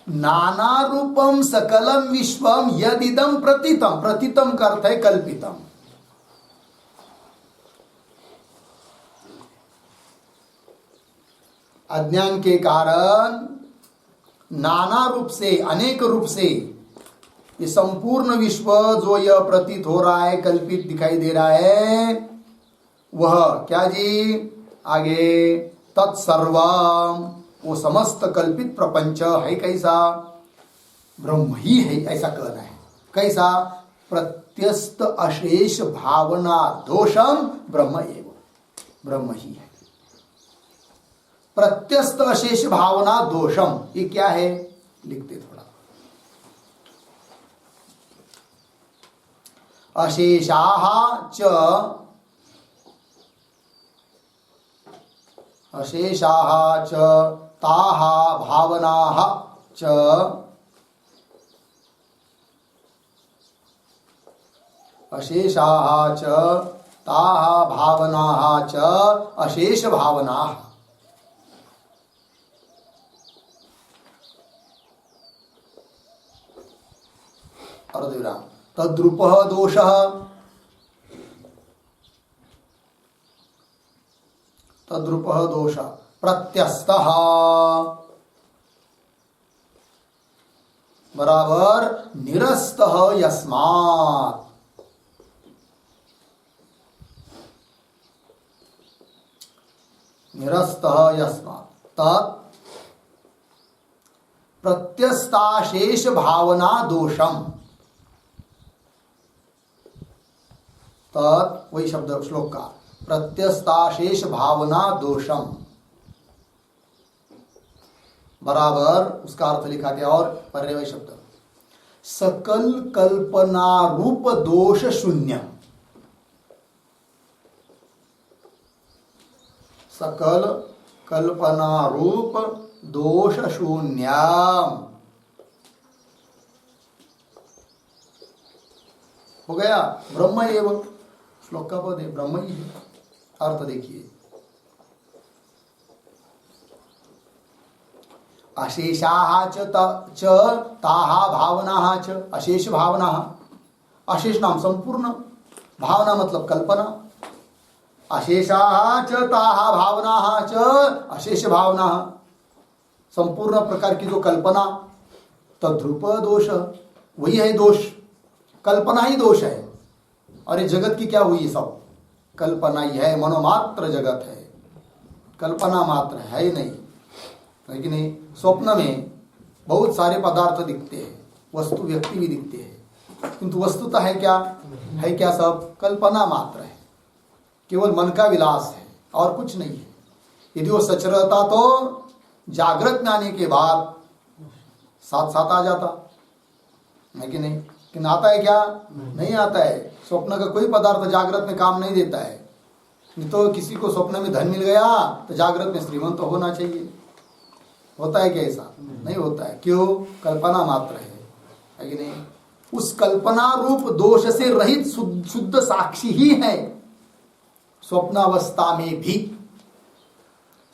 नाना रूपम सकलम विश्वम यदिदम प्रतीतम, प्रतीतम का अर्थ है कल्पितम। अज्ञान के कारण नाना रूप से, अनेक रूप से ये संपूर्ण विश्व जो यह प्रतीत हो रहा है, कल्पित दिखाई दे रहा है, वह क्या जी? आगे तत्सर्वम, वो समस्त कल्पित प्रपंच है कैसा? ब्रह्म ही है, ऐसा कहना है। कैसा? प्रत्यस्त अशेष भावना दोषम ब्रह्म एव, ब्रह्म ही है। प्रत्यस्त अशेष भावना दोषम, ये क्या है? लिखते थोड़ा। अशेषाः च, अशेषाः च ताः भावनाः च, अशेषाः च ताः भावनाः च अशेष भावनाः। अर्धविराम। तद्रूपः दोषः, तद्रूपः दोषः प्रत्यस्तः बराबर निरस्तः यस्मात्, निरस्तः यस्मात् तत् प्रत्यस्ताशेष भावना दोषम, तत् वही शब्द श्लोक का, प्रत्यस्ताशेष भावना दोषम बराबर उसका अर्थ लिखा गया। और पर्यायवाची शब्द सकल कल्पना रूप दोष शून्य, सकल कल्पना रूप दोष शून्यम हो गया। ब्रह्म एवं श्लोक का पद है, ब्रह्म ही है। अर्थ देखिए, अशेषाः च ताः भावनाः च, अशेष भावना, अशेष नाम संपूर्ण, भावना मतलब कल्पना, अशेषाः च ताः भावनाः च अशेष भावना, संपूर्ण प्रकार की जो कल्पना, तद्रूप दोष, वही है दोष, कल्पना ही दोष है। और ये जगत की क्या हुई? सब कल्पना ही है, मनोमात्र जगत है, कल्पना मात्र है ही नहीं, है कि नहीं? स्वप्न में बहुत सारे पदार्थ दिखते हैं, वस्तु व्यक्ति भी दिखते हैं, किंतु वस्तुतः है क्या? है क्या? सब कल्पना मात्र है, केवल मन का विलास है और कुछ नहीं है। यदि वो सच रहता तो जागृत में आने के बाद साथ साथ आ जाता है कि नहीं? कि आता है क्या? नहीं आता है। स्वप्न का कोई पदार्थ जागृत में काम नहीं देता है। नहीं तो किसी को स्वप्न में धन मिल गया तो जागृत में श्रीमंत तो होना चाहिए। होता है क्या ऐसा? नहीं होता है। क्यों? कल्पना मात्र है कि नहीं? उस कल्पना रूप दोष से रहित शुद्ध साक्षी ही है स्वप्नावस्था में भी।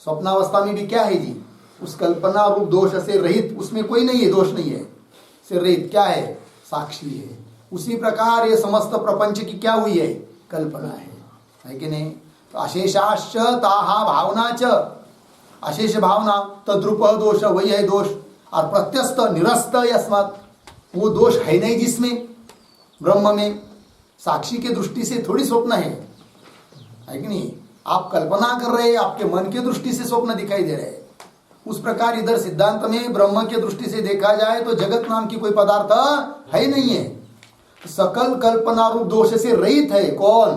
स्वप्नावस्था में भी क्या है जी? उस कल्पना रूप दोष से रहित, उसमें कोई नहीं है, दोष नहीं है, से रहित क्या है? साक्षी है। उसी प्रकार ये समस्त प्रपंच की क्या हुई है? कल्पना है कि नहीं? तो अशेषाश्च ताहा भावना च, अशेष भावना तद्रूप दोष, वही है दोष। और प्रत्यस्त निरस्त यस्मात्, वो दोष है नहीं जिसमें, ब्रह्म में। साक्षी के दृष्टि से थोड़ी स्वप्न है कि नहीं? आप कल्पना कर रहे हैं, आपके मन की दृष्टि से स्वप्न दिखाई दे रहे हैं। उस प्रकार इधर सिद्धांत में ब्रह्म की दृष्टि से देखा जाए तो जगत नाम की कोई पदार्थ है नहीं है। सकल कल्पना रूप दोष से रहित है कौन?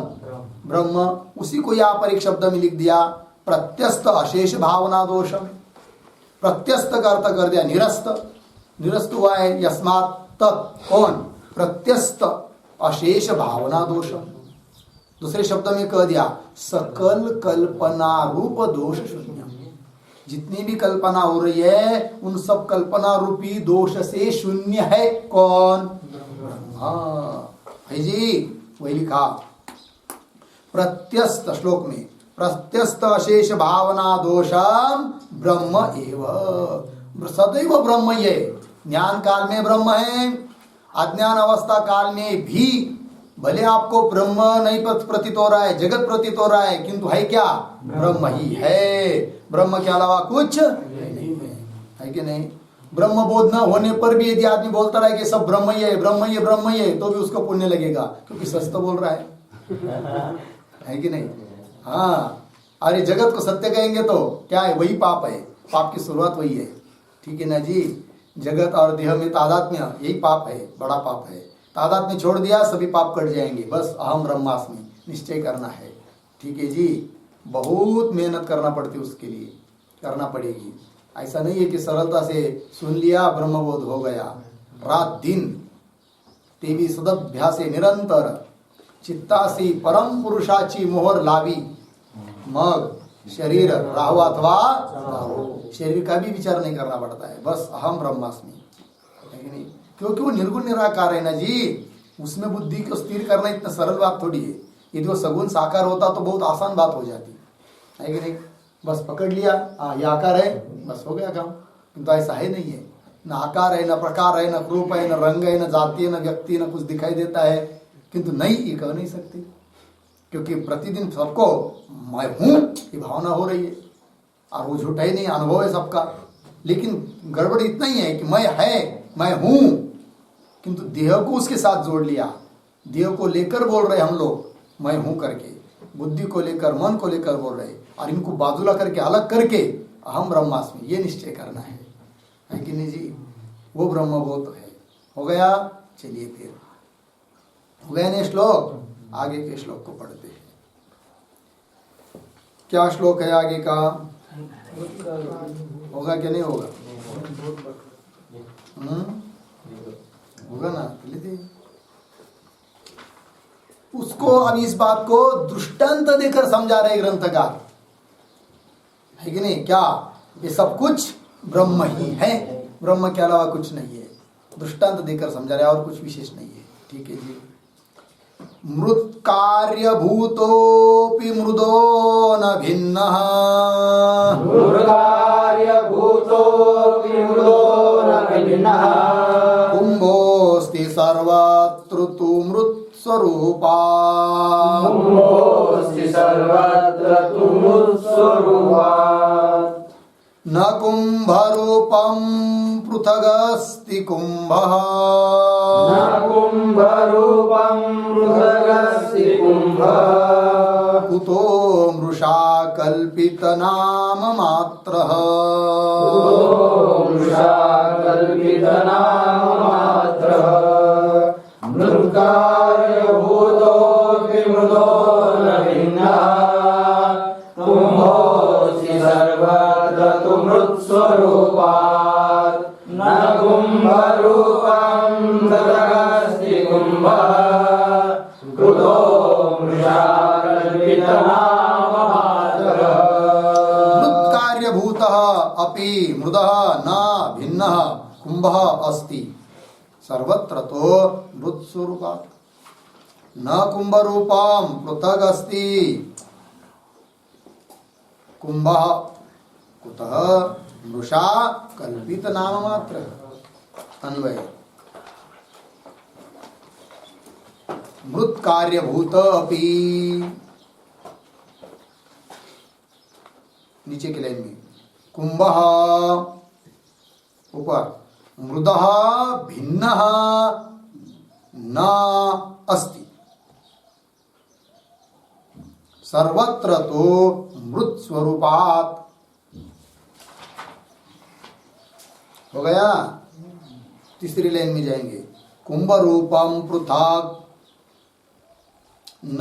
ब्रह्म। उसी को यहाँ पर एक शब्द में लिख दिया, प्रत्यस्त अशेष भावना दोषम। प्रत्यस्त का अर्थ कर दिया निरस्त। निरस्त हुआ है यस्मात् तत्, कौन? प्रत्यस्त अशेष भावना दोषम। दूसरे शब्द में कह दिया सकल कल्पना रूप दोष शून्य। जितनी भी कल्पना हो रही है उन सब कल्पना रूपी दोष से शून्य है कौन? हाँ है जी, वही लिखा प्रत्यस्त श्लोक में, प्रत्यस्त अशेष भावना दोषम ब्रह्म एव। सदैव ब्रह्म ही है। ज्ञान काल में ब्रह्म है, अज्ञान अवस्था काल में भी भले आपको ब्रह्म नहीं प्रतीत हो रहा है, जगत प्रतीत हो रहा है, किंतु है क्या? ब्रह्म ही है। ब्रह्म के अलावा कुछ नहीं है कि नहीं? ब्रह्म बोध न होने पर भी यदि आदमी बोलता रहा कि सब ब्रह्म ही है, ब्रह्म ही है, ब्रह्म ही है, तो भी उसको पुण्य लगेगा, क्योंकि सच तो बोल रहा है कि नहीं? हाँ, अरे जगत को सत्य कहेंगे तो क्या है? वही पाप है। पाप की शुरुआत वही है, ठीक है ना जी? जगत और देह में तादात्म्य, यही पाप है, बड़ा पाप है। तादात्म्य छोड़ दिया सभी पाप कट जाएंगे। बस अहम ब्रह्मास्मि निश्चय करना है, ठीक है जी? बहुत मेहनत करना पड़ती है, उसके लिए करना पड़ेगी। ऐसा नहीं है कि सरलता से सुन लिया ब्रह्मबोध हो गया। रात दिन तेवी सदभ्यासे निरंतर चित्तासी परम पुरुषाची मोहर लावी, मग शरीर राहु अथवा शरीर का भी विचार नहीं करना पड़ता है। बस अहम ब्रह्मास्मि, नहीं? क्योंकि वो निर्गुण निराकार है ना जी। उसमें बुद्धि को स्थिर करना इतना सरल बात थोड़ी है। यदि वो सगुण साकार होता तो बहुत आसान बात हो जाती है कि नहीं? बस पकड़ लिया, हाँ ये आकार है, बस हो गया काम। किंतु ऐसा है नहीं है। न आकार है, न प्रकार है, न रूप है, न रंग है, न जाति है, न व्यक्ति, न कुछ दिखाई देता है, किंतु नहीं, ये कह नहीं सकती। क्योंकि प्रतिदिन सबको मैं हूं की भावना हो रही है, और वो झूठा ही नहीं, अनुभव है सबका। लेकिन गड़बड़ इतना ही है कि मैं हूं, किंतु देह को उसके साथ जोड़ लिया। देह को लेकर बोल रहे हम लोग मैं हूं करके, बुद्धि को लेकर, मन को लेकर बोल रहे, और इनको बाजुला करके, अलग करके अहम ब्रह्मास्मि ये निश्चय करना है कि नहीं जी? वो ब्रह्मबोध है। हो गया? चलिए फिर हो गया ने श्लोक। आगे के श्लोक को पढ़ते हैं। क्या श्लोक है आगे का? होगा क्या नहीं होगा? होगा ना? लेते उसको। अब इस बात को दृष्टांत देकर समझा रहे ग्रंथकार, है कि नहीं? क्या ये सब कुछ ब्रह्म ही है, ब्रह्म के अलावा कुछ नहीं है। दृष्टांत देकर समझा रहे, और कुछ विशेष नहीं है, ठीक है जी? मृत कार्य भूतोपि मृदो न भिन्नः, कुंभोस्ति सर्वत्र तु मृत स्वरूपा, न कुंभरूपं पृथगस्ति कुंभः, कुतो मृषा कल्पित नाम मात्रः मृषा कल्पितनाममात्रः मृत्कार्यभूतोऽपि मृदो न भिन्नः कुम्भोऽसि सर्वत्र तु मृत्स्वरूपात् न कुम्भरूपं तदस्ति कुम्भः कृतो मृषा कल्पितनाममात्रः मृत कार्यभूतः अपि मृदः न भिन्नः कुम्भः अस्ति सर्वत्र तो मृत स्वरूपात् न कुम्भरूपं पृथक् अस्ति कुम्भः कुतः मृषा कल्पित नाम मात्र अन्वय मृत कार्यभूत अपि नीचे के लाइन में कुंभः ऊपर मृदः भिन्नः न अस्ति सर्वत्र तो मृत स्वरूपात् हो गया। तीसरी लाइन में जाएंगे कुंभ रूपम पृथक न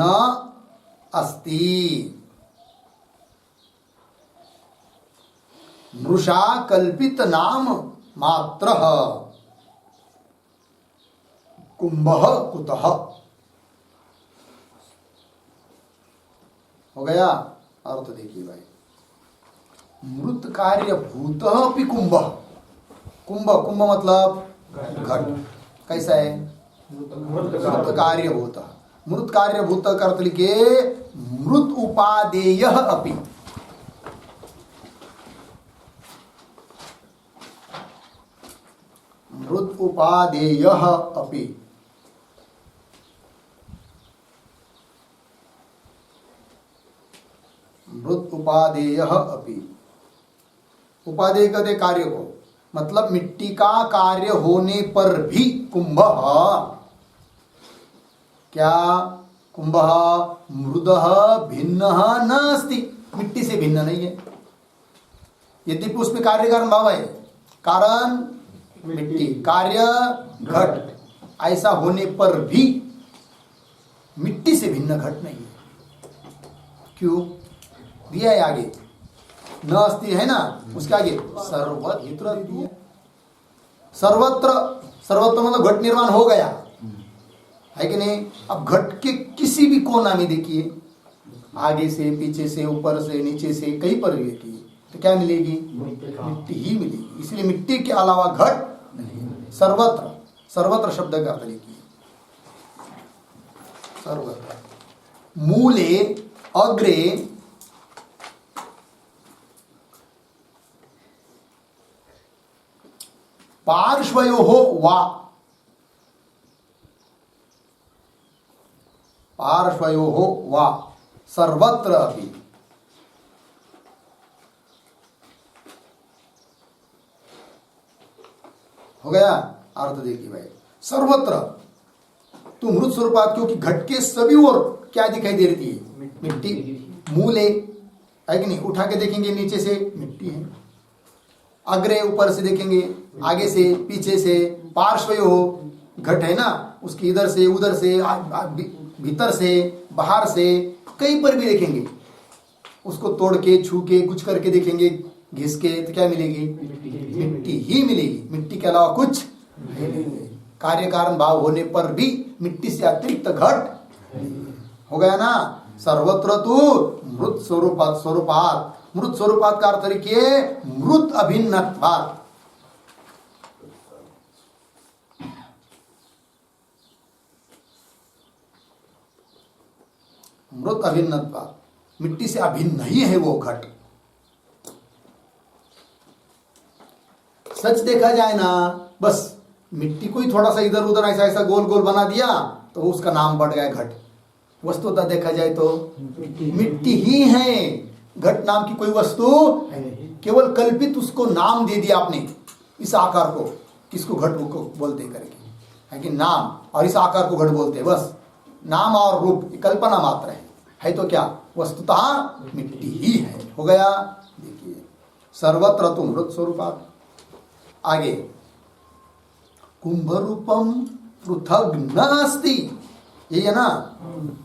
अस्ति मृषा कल्पित नाम मात्रः कुंभः कुतः हो गया। अर्थ देखिए भाई मृत कार्य भूत अपि कुंभ कुंभ कुंभ मतलब घट कैसा है मृत कार्य भूत मृत कार्य भूत का अर्थ लिखे मृत उपादेय अपि मृत उपादेय अपि मृत उपादेय अपि उपादेय कहते कार्य को मतलब मिट्टी का कार्य होने पर भी कुंभ क्या कुंभ मृद भिन्न न अस्ति मिट्टी से भिन्न नहीं है यद्यपि उसमें कार्य कारण भाव है कारण मिट्टी कार्य घट ऐसा होने पर भी मिट्टी से भिन्न घट नहीं है क्यों दिया है आगे न अस्ति है ना उसके आगे सर्वत्र सर्वत्र सर्वत्र मतलब घट निर्माण हो गया है कि नहीं। अब घट के किसी भी कोना में देखिए आगे से पीछे से ऊपर से नीचे से कहीं पर भी देखिए तो क्या मिलेगी मिट्टी ही मिलेगी इसलिए मिट्टी के अलावा घट नहीं सर्वत्र सर्वत्र शब्द का अर्थ लिखिए सर्वत्र मूले अग्रे पार्श्वयोः वा पार्श्वयोः वा सर्वत्र अपि हो गया। अर्थ देखिए भाई सर्वत्र तो मृत स्वरूपात क्योंकि घट के सभी ओर क्या दिखाई दे रही है मिट्टी मूले है कि नहीं उठा के देखेंगे नीचे से मिट्टी है अग्रे ऊपर से देखेंगे आगे से पीछे से पार्श्वयो घट है ना उसकी इधर से उधर से भीतर से बाहर से कहीं पर भी देखेंगे उसको तोड़ के छू के कुछ करके देखेंगे घिस के तो क्या मिलेगी मिट्टी ही मिलेगी मिट्टी के अलावा कुछ कार्य कारण भाव होने पर भी मिट्टी से अतिरिक्त घट हो गया ना। सर्वत्र तो मृत स्वरूपात स्वरूपात मृत स्वरूपात का अर्थ लिखिए मृत अभिन्नत्वात् मृत अभिन्नत्वात् मिट्टी से अभिन्न नहीं है वो घट। सच देखा जाए ना बस मिट्टी को ही थोड़ा सा इधर उधर ऐसा ऐसा गोल गोल बना दिया तो उसका नाम पड़ गया घट। वस्तुतः देखा जाए तो मिट्टी ही है घट नाम की कोई वस्तु केवल कल्पित उसको नाम दे दिया आपने इस आकार को किसको घट को बोलते करके है कि नाम और इस आकार को घट बोलते हैं बस नाम और रूप कल्पना मात्र है है तो क्या, वस्तुतः मिट्टी ही है। हो गया। देखिए सर्वत्र तो मृत स्वरूपात। आगे कुंभ रूपम पृथक न अस्ति, ये है ना,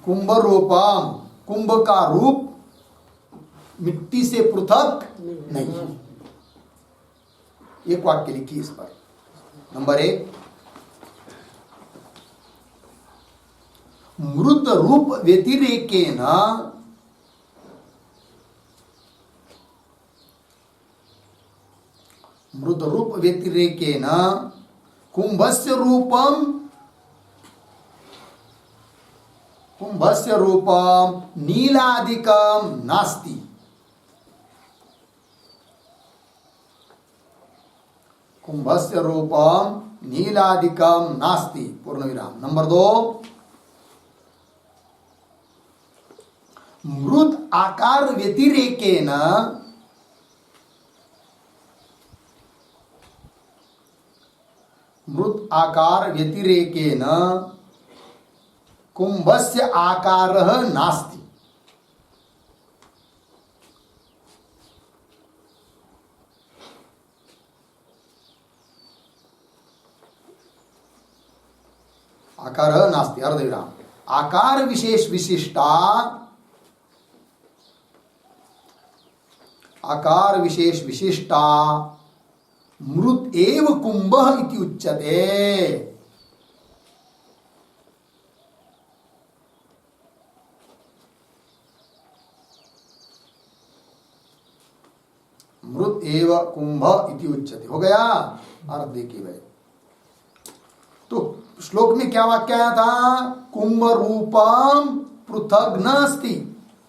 कुंभ रूपम, कुंभ का रूप मिट्टी से पृथक नहीं। एक वाक्य लिखिए इस पर। नंबर 1, मृत रूप व्यतिरेकेन मृत रूप व्यतिरेकेन कुंभस्य रूपम नीलादिकम नास्ति। कुंभस्य रूपम नीलादिकम नास्ति, पूर्ण विराम। नंबर 2, मृत आकार व्यतिरेकेन कुंभस्य आकारः नास्ति। आकारः नास्ति, अर्धविराम। आकार विशेष विशिष्टा, आकार विशेष विशिष्टा मृत एव कुंभः इति उच्यते। मृत एव कुंभ इति उच्यते। हो गया। अर्थ देखिए भाई, तो श्लोक में क्या वाक्य आया था, कुंभ रूपम पृथक न अस्ति।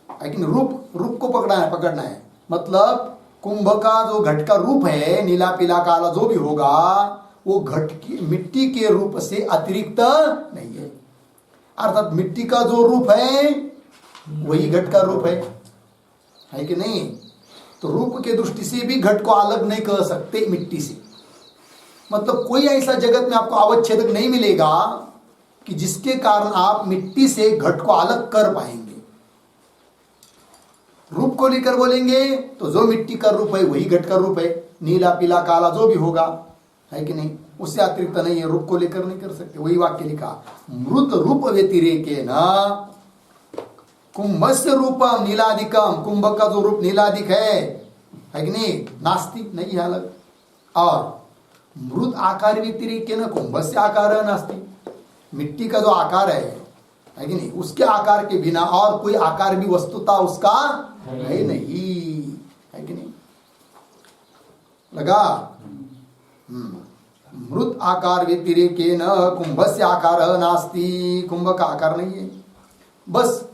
लेकिन रूप को पकड़ना है, मतलब कुंभ का जो घट का रूप है, नीला पीला काला जो भी होगा, वो घट की मिट्टी के रूप से अतिरिक्त नहीं है। अर्थात मिट्टी का जो रूप है वही घट का रूप है कि नहीं। तो रूप के दृष्टि से भी घट को अलग नहीं कर सकते मिट्टी से। मतलब कोई ऐसा जगत में आपको अवच्छेदक नहीं मिलेगा कि जिसके कारण आप मिट्टी से घट को अलग कर पाएंगे। रूप को लेकर बोलेंगे तो जो मिट्टी का रूप है वही घट का रूप है, नीला पीला काला जो भी होगा, है कि नहीं, उससे अतिरिक्त नहीं है। रूप को लेकर नहीं कर सकते। वही वाक्य लिखा, मृत रूप व्यतिरेकेन कुंभस्य रूपम नीलादिकम, कुंभ का जो रूप नीलादिक है कि नहीं, नास्ति, नहीं है अलग। और मृत आकार व्यतिरेकेन कुंभस्य आकार नास्ति, मिट्टी का जो आकार है कि नहीं, उसके आकार के बिना और कोई आकार भी वस्तुता उसका है नहीं, है कि नहीं। लगा। मृत आकार व्यतिरेकेन कुंभस्य आकार नास्ति, कुंभ का आकार नहीं है, बस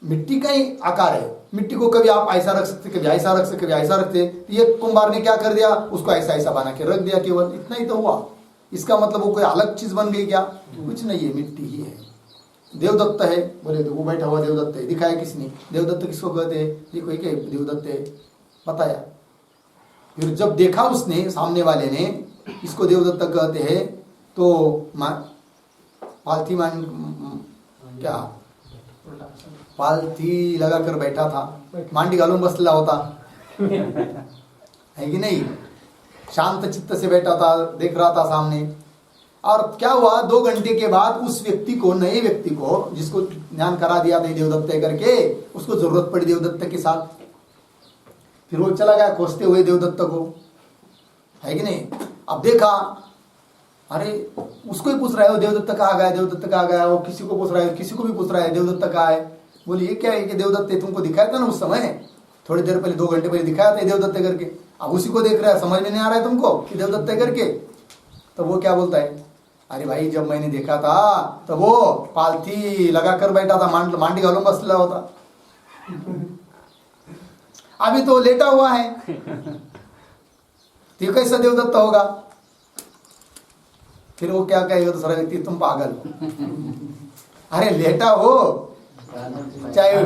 मिट्टी का ही आकार है। मिट्टी को कभी आप ऐसा रख सकते, कभी ऐसा रख सकते, कभी ऐसा रखते। ये कुंभार ने क्या कर दिया, उसको ऐसा ऐसा बना के रख दिया, केवल इतना ही तो हुआ। इसका मतलब वो कोई अलग चीज बन गई क्या, कुछ नहीं है, मिट्टी ही है। देवदत्त है, बोले तो वो बैठा हुआ देवदत्त है, दिखाया किसने, देवदत्त किसको कहते हैं, ये कोई क्या देवदत्त है, बताया। फिर जब देखा उसने, सामने वाले ने, इसको देवदत्त कहते हैं, तो पालथी मान क्या पालथी लगा कर बैठा था, मांडी घालून बसला होता, है कि नहीं, शांत चित्त से बैठा था, देख रहा था सामने। और क्या हुआ, 2 घंटे के बाद उस व्यक्ति को, नए व्यक्ति को, जिसको ज्ञान करा दिया था देवदत्त करके, उसको जरूरत पड़ी देवदत्त के साथ। फिर वो चला गया खोजते हुए देवदत्त को, है कि नहीं। अब देखा, अरे उसको ही पूछ रहा है, वो देवदत्त कहाँ गया, देवदत्त कहाँ गया, वो किसी को पूछ रहा है, किसी को भी पूछ रहा है देवदत्त कहाँ है। बोले ये क्या है कि देवदत्त तुमको दिखाया था ना उस समय, थोड़ी देर पहले, 2 घंटे पहले दिखाया था देवदत्त करके। अब उसी को देख रहा है, समझ में नहीं आ रहा है तुमको कि देवदत्त करके। तो वो क्या बोलता है, अरे भाई जब मैंने देखा था तो वो पालथी लगा कर बैठा था, मांडी घालून बसला होता, अभी तो लेटा हुआ है, तो कैसा देवदत्त होगा। फिर वो क्या कहेगा दूसरा व्यक्ति, तुम पागल, अरे लेटा हो, चाहे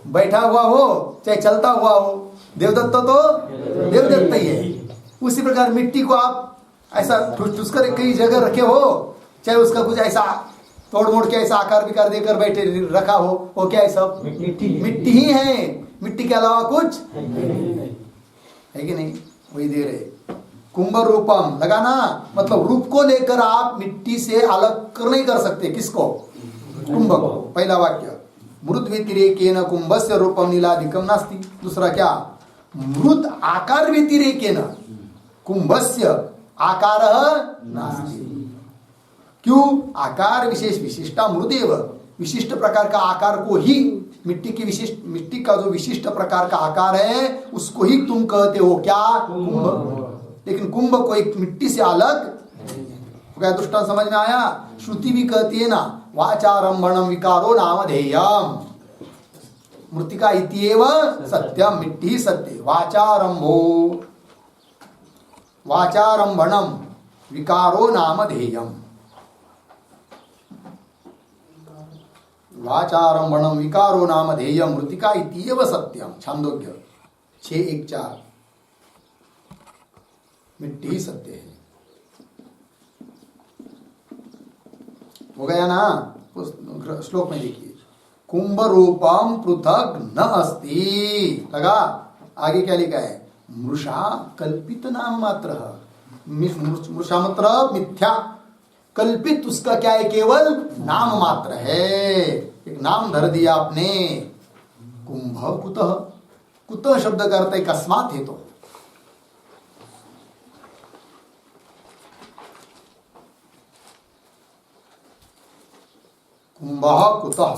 बैठा हुआ हो, चाहे चलता हुआ हो, देवदत्त तो देवदत्त ही है। उसी प्रकार मिट्टी को आप ऐसा ठुस कर कई जगह रखे हो, चाहे उसका कुछ ऐसा तोड़ मोड़ के ऐसा आकार विकार देकर बैठे रखा हो, वो क्या है? सब मिट्टी ही है। मिट्टी के अलावा कुछ है कि नहीं? वही दे रहे। कुंभ रूपम लगाना मतलब रूप को लेकर आप मिट्टी से अलग नहीं कर सकते। किसको? कुंभ को। पहला वाक्य मृद व्यतिरेकेन कुंभस्य रूपम नीलाधिकम नास्ति। दूसरा क्या? मृद आकार व्यतिरेकेन कुंभस्य आकार नास्ति। क्यों? आकार विशेष विशिष्टा मृदेव, विशिष्ट प्रकार का आकार को ही मिट्टी का जो विशिष्ट प्रकार का आकार है उसको ही तुम कहते हो क्या? कुंभ। लेकिन कुंभ को एक मिट्टी से अलग क्या? दृष्टांत समझ में आया? श्रुति भी कहती है ना, वाचारंभणम विकारो नामधेयम, मृतिका इत्येव सत्यम, मिट्टी सत्य। वाचारंभणम विकारो नामधेयम, वाचारंभणम विकारो नामधेयम, मृतिका इत्येव सत्यम। छांदोग्य 6:1-4। मिट्टी ही सत्य है। हो गया ना? उस श्लोक में देखिए, कुंभ रूपम पृथक न अस्ति। लगा? आगे क्या लिखा है? मृषा कल्पित नाम मात्र। मृषा मतलब मिथ्या, कल्पित उसका क्या है? केवल नाम मात्र है। एक नाम धर दिया आपने। कुंभ कुतः, कुतः शब्द का अर्थ है कस्मात है। तो कुंभ कुतः,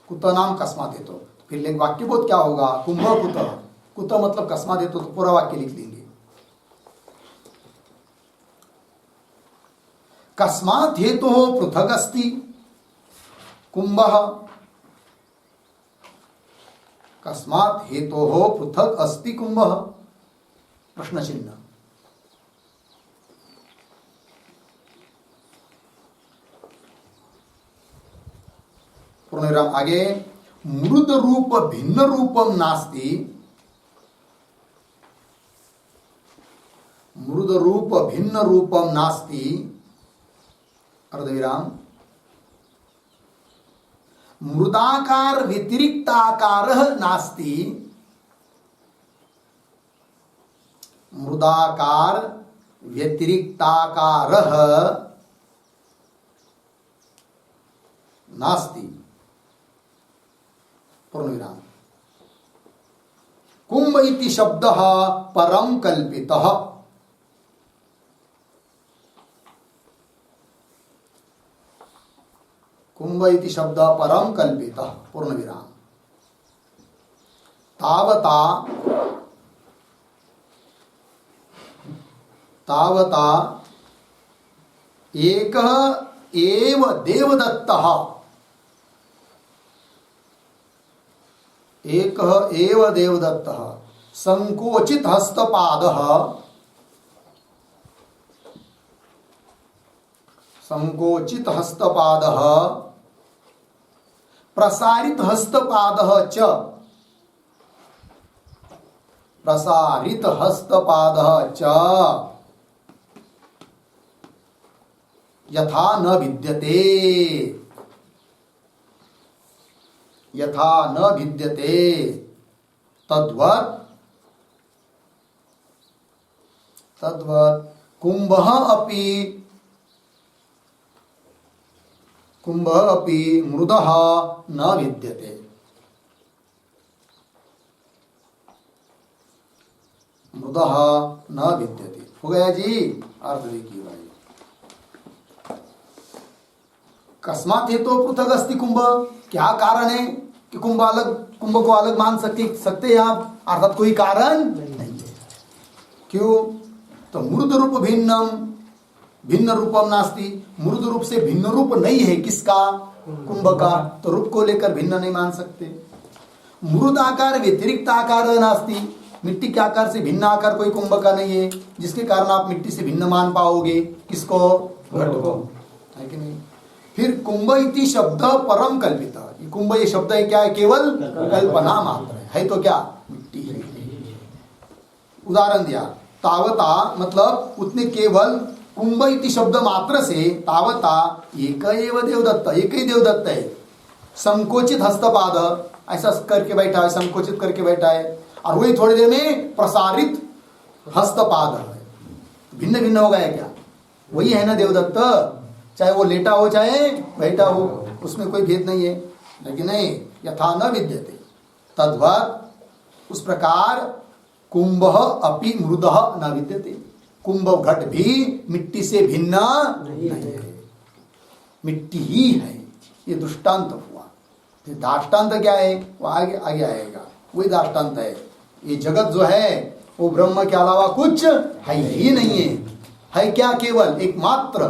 कुतः नाम कस्मात है। तो फिर वाक्य बोध क्या होगा? कुंभ कुतः, कुतः मतलब कस्मात है। तो पूरा वाक्य लिख लेंगे। कस्मात् हेतु पृथक अस्ति कुंभ, कस्मात् हेतु पृथक अस्ति कुंभ, प्रश्न चिन्ह। पूर्णविराम। आगे मृद रूप भिन्न रूपम नास्ति, मृद रूप भिन्न रूपम नास्ति, अर्धविराम। मृदाकार व्यतिरिक्ताकार नास्ति, मृदाकार व्यतिरिक्ताकार नास्ति, पूर्णविराम। कुंभ इति शब्दः परम कल्पितः, कुंभ इति शब्द परम कल्पितः, पूर्णविराम। तावता एकः एव देवदत्तः, एकः एव देवदत्तः संकोचित हस्तपादः, संकोचित हस्तपादः प्रसारित हस्तपादः च, प्रसारित हस्तपादः च यथा न विद्यते, यथा न विद्यते तद्वत्, तद्वत् कुंभः अपि, कुंभ अपि मृदः न विद्यते। मृदः न विद्यते। हो गया जी? अर्थ देखिए भाई। कस्मात् हेतु पृथक अस्ति कुंभ, क्या कारण है कि कुंभ अलग, कुंभ को अलग मान सकते हैं आप? अर्थात कोई कारण नहीं है। क्यों? तो मृद रूप भिन्नम भिन्न रूपम नास्ति, मृद रूप से भिन्न रूप नहीं है। किसका? कुंभ का। तो रूप को लेकर भिन्न नहीं मान सकते। मृद आकार व्यतिरिक्त आकार नास्ति, मिट्टी के आकार से भिन्न आकार कोई कुंभ का नहीं है, जिसके कारण आप मिट्टी से भिन्न मान पाओगे। किसको? घट को, है कि नहीं? फिर कुंभ इति शब्द परम कल्पिता, ये कुंभ ये शब्द है क्या है? केवल कल्पना मात्र है। तो क्या? मिट्टी है। उदाहरण दिया, तावता मतलब उतने केवल, कुंभ इति शब्द मात्र से तावता एक एव देवदत्त, एक ही देवदत्त है। संकोचित हस्तपाद ऐसा करके बैठा है, संकोचित करके बैठा है, और वही थोड़ी देर में प्रसारित हस्तपाद है। भिन्न भिन्न हो गया क्या? वही है ना देवदत्त, चाहे वो लेटा हो चाहे बैठा हो, उसमें कोई भेद नहीं है। लेकिन नहीं, यथा न विद्यते तद्वत्, उस प्रकार कुंभ अपि मृदः न विद्यते, कुंभ घट भी मिट्टी से भिन्न नहीं है, मिट्टी ही है। ये दृष्टांत हुआ। ये दाष्टांत क्या है वो आगे आगे आएगा, वही दाष्टांत है। ये जगत जो है वो ब्रह्म के अलावा कुछ है ही नहीं है। है क्या? केवल एकमात्र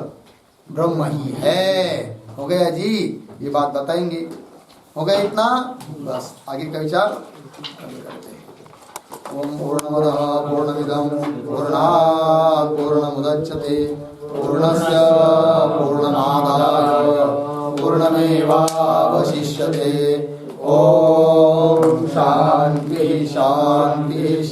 ब्रह्म ही है। हो गया जी, ये बात बताएंगे। हो गया इतना, बस आगे का विचार करते हैं। ओम पूर्णमदः पूर्णमिदं पूर्णात् पूर्णमुदच्यते पूर्णस्य पूर्णमादाय पूर्णमेवावशिष्यते। ओम शांति शांति।